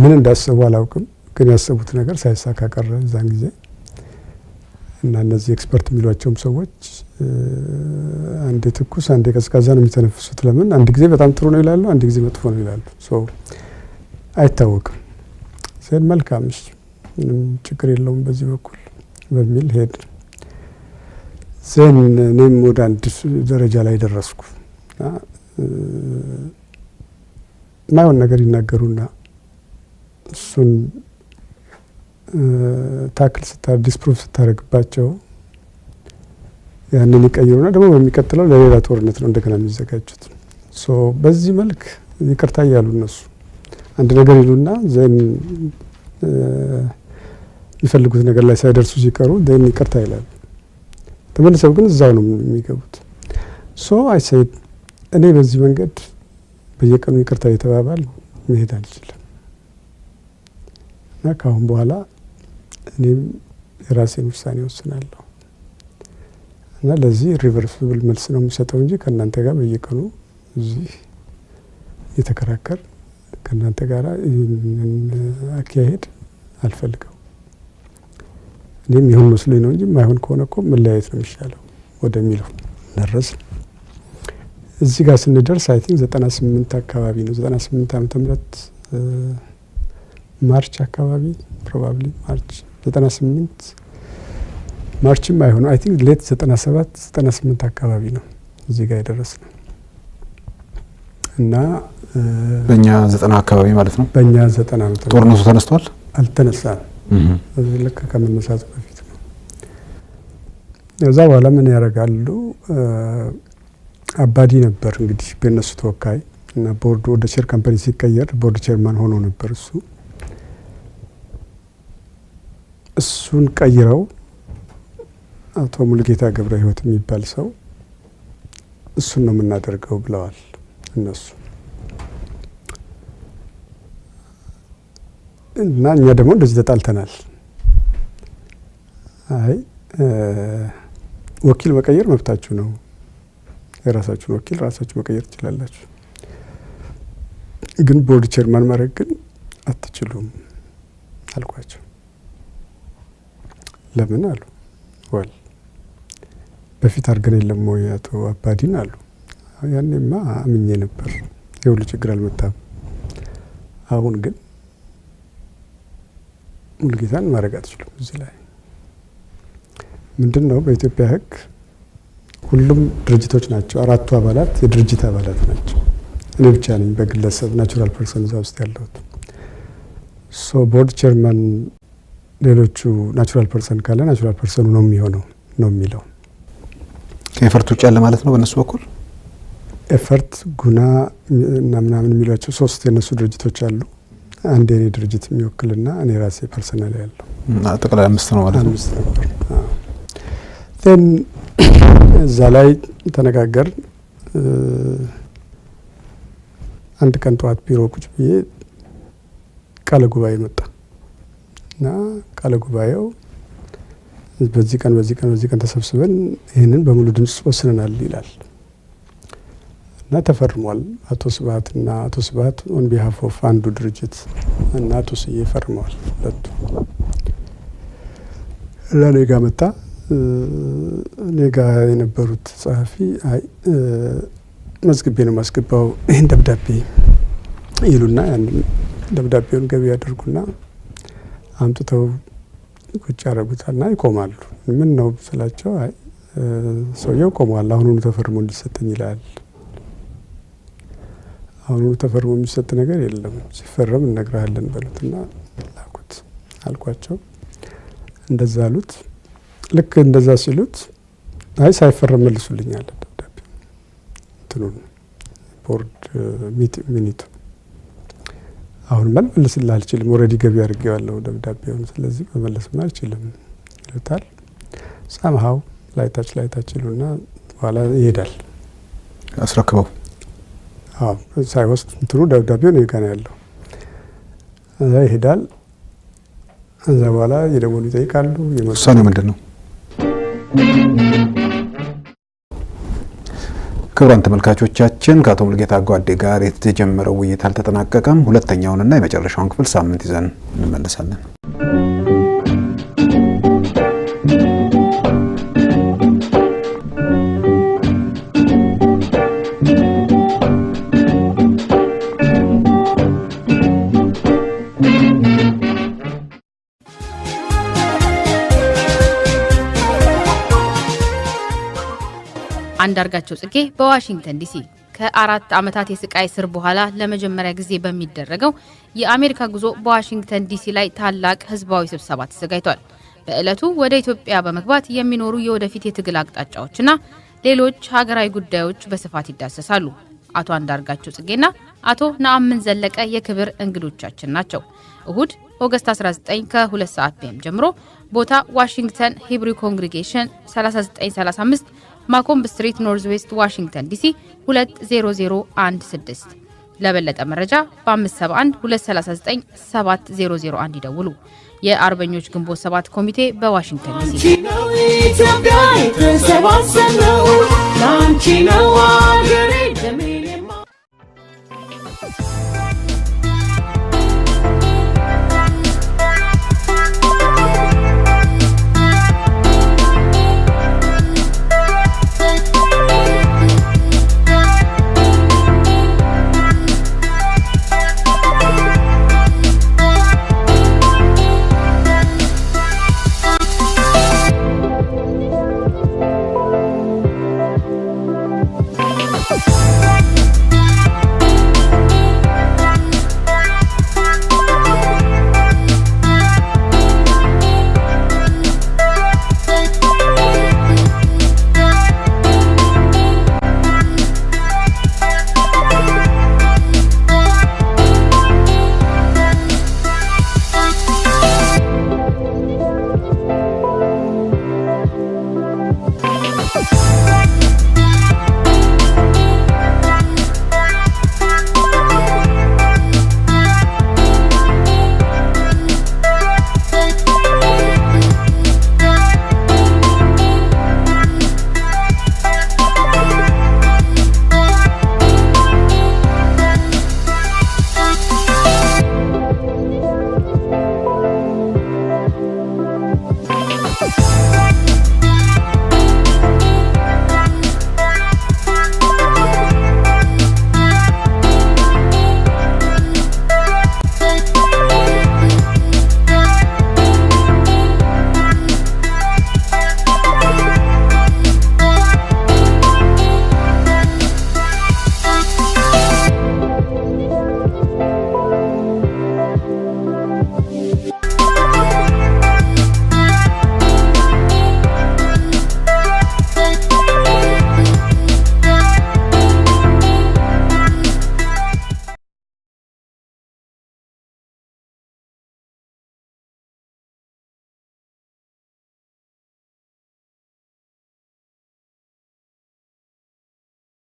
ምን እንዳሰቡ አላውቅም ግን ያሰቡት ነገር ሳይሳካ ቀረ እዛን ጊዜ እና እነዚህ ኤክስፐርት የሚሏቸውም ሰዎች አንዴ ትኩስ አንዴ ቀዝቃዛ ነው የሚተነፍሱት ለምን አንድ ጊዜ በጣም ጥሩ ነው ይላሉ አንድ ጊዜ መጥፎ ነው ይላሉ ሶ አይታወቅም ሰን መልካምሽ ችግር የለውም በዚህ በኩል በሚል ሄድ ዘን እኔም ወደ አንድ ደረጃ ላይ ደረስኩ ማይሆን ነገር ይናገሩና እሱን ታክል ዲስፕሩቭ ስታረግባቸው ያንን ይቀይሩና ደግሞ በሚቀጥለው ለሌላ ጦርነት ነው እንደገና የሚዘጋጁት ሶ በዚህ መልክ ይቅርታ ያሉ እነሱ አንድ ነገር ይሉና ዘን ይፈልጉት ነገር ላይ ሳይደርሱ ሲቀሩ ዘን ይቅርታ ይላሉ ተመልሰው ግን እዛው ነው የሚገቡት ሶ አይ ሴድ እኔ በዚህ መንገድ በየቀኑ ይቅርታ የተባባል መሄድ አልችልም እና ካሁን በኋላ እኔም የራሴን ውሳኔ ወስናለሁ እና ለዚህ ሪቨርሲብል መልስ ነው የምሰጠው እንጂ ከእናንተ ጋር በየቀኑ እዚህ የተከራከር ከእናንተ ጋር አካሄድ አልፈልገው እኔም ይሁን መስሎኝ ነው እንጂ ማይሆን ከሆነ እኮ መለያየት ነው የሚሻለው ወደሚለው ደረስን እዚህ ጋር ስንደርስ አይ ቲንክ 98 አካባቢ ነው 98 ዓመተ ምህረት ማርች አካባቢ ፕሮባብሊ ማርች 98 ማርችም አይሆን አይ ቲንክ ሌት 97 98 አካባቢ ነው እዚህ ጋር የደረስነው እና በእኛ 90 አካባቢ ማለት ነው በእኛ 90 ዓመት ጦርነቱ ተነስቷል አልተነሳም ለካ ከመነሳቱ በፊት ነው እዛ በኋላ ምን ያደርጋሉ አባዲ ነበር እንግዲህ በእነሱ ተወካይ እና ቦርዱ ወደ ሼር ካምፓኒ ሲቀየር ቦርድ ቼርማን ሆኖ ነበር እሱን ቀይረው አቶ ሙሉጌታ ገብረ ህይወት የሚባል ሰው እሱን ነው የምናደርገው ብለዋል እነሱ እና እኛ ደግሞ እንደዚህ ተጣልተናል አይ ወኪል መቀየር መብታችሁ ነው የራሳችሁን ወኪል ራሳችሁ መቀየር ትችላላችሁ ግን ቦርድ ቼርማን ማድረግ ግን አትችሉም አልኳቸው ለምን አሉ ወል በፊት አርገን የለም ወይ አቶ አባዲን አሉ ያኔማ አምኜ ነበር የሁሉ ችግር አልመጣም አሁን ግን ሙሉጌታን ማድረግ አትችሉም እዚህ ላይ ምንድነው በኢትዮጵያ ህግ ሁሉም ድርጅቶች ናቸው አራቱ አባላት የድርጅት አባላት ናቸው እኔ ብቻ ነኝ በግለሰብ ናቹራል ፐርሰን እዛ ውስጥ ያለሁት ሶ ቦርድ ቼርማን ሌሎቹ ናቹራል ፐርሰን ካለ ናቹራል ፐርሰኑ ነው የሚሆነው ነው የሚለው ከኤፈርት ውጭ ያለ ማለት ነው በእነሱ በኩል ኤፈርት ጉና እና ምናምን የሚሏቸው ሶስት የነሱ ድርጅቶች አሉ አንድ የኔ ድርጅት የሚወክልና እኔ ራሴ ፐርሰናል ያለው አጠቃላይ 5 ነው ማለት ነው 5 ነበር then እዛ ላይ ተነጋገር አንድ ቀን ጠዋት ቢሮ ቁጭ ብዬ ቃለ ጉባኤ መጣ እና ቃለ ጉባኤው በዚህ ቀን ተሰብስበን ይሄንን በሙሉ ድምጽ ወስነናል ይላል እና ተፈርሟል አቶ ስብሐት on behalf of አንዱ ድርጅት እና አቶ ስዬ ፈርመዋል ለቱ ለኔ ጋር መጣ እኔ ጋር የነበሩት ጸሐፊ አይ መዝግቤ ነው ማስገባው ይሄን ደብዳቤ ይሉና ያን ደብዳቤውን ገቢ ያደርጉና አምጥተው ቁጭ ያደርጉታልና ይቆማሉ። ምን ነው ስላቸው አይ ሰውየው ቆሟል አሁን ተፈርሞ እንዲሰጠኝ ይላል። አሁን ተፈርሞ የሚሰጥ ነገር የለም ሲፈረም እንነግራለን በሉትና ላኩት አልኳቸው። እንደዛ አሉት። ልክ እንደዛ ሲሉት አይ ሳይፈረም መልሱልኛል ደብዳቤ እንትኑን ቦርድ ሚኒቱ አሁን መልስልህ አልችልም ኦሬዲ ገቢ አድርጌዋለሁ ደብዳቤውን ስለዚህ መመለስም አልችልም ይሉታል። ሳምሃው ላይታች ይሉና በኋላ ይሄዳል አስረክበው ሳይወስድ እንትኑ ደብዳቤው ነው ይገና ያለው እዛ ይሄዳል። እዛ በኋላ የደወሉ ይጠይቃሉ ውሳኔው ምንድነው? ክቡራን ተመልካቾቻችን ከአቶ ሙሉጌታ ጓዴ ጋር የተጀመረው ውይይት አልተጠናቀቀም። ሁለተኛውንና የመጨረሻውን ክፍል ሳምንት ይዘን እንመለሳለን። አንዳርጋቸው ጽጌ በዋሽንግተን ዲሲ ከ4 ዓመታት የስቃይ ስር በኋላ ለመጀመሪያ ጊዜ በሚደረገው የአሜሪካ ጉዞ በዋሽንግተን ዲሲ ላይ ታላቅ ህዝባዊ ስብሰባ ተዘጋጅቷል። በእለቱ ወደ ኢትዮጵያ በመግባት የሚኖሩ የወደፊት የትግል አቅጣጫዎችና ሌሎች ሀገራዊ ጉዳዮች በስፋት ይዳሰሳሉ። አቶ አንዳርጋቸው ጽጌና አቶ ነአምን ዘለቀ የክብር እንግዶቻችን ናቸው። እሁድ ኦገስት 19 ከ2 ሰዓት ፒኤም ጀምሮ ቦታ ዋሽንግተን ሂብሩ ኮንግሪጌሽን 3935 ማኮምብ ስትሪት ኖርዝ ዌስት ዋሽንግተን ዲሲ 20016 ለበለጠ መረጃ በ571 239 7001 ይደውሉ። የአርበኞች ግንቦት 7 ኮሚቴ በዋሽንግተን ዲሲ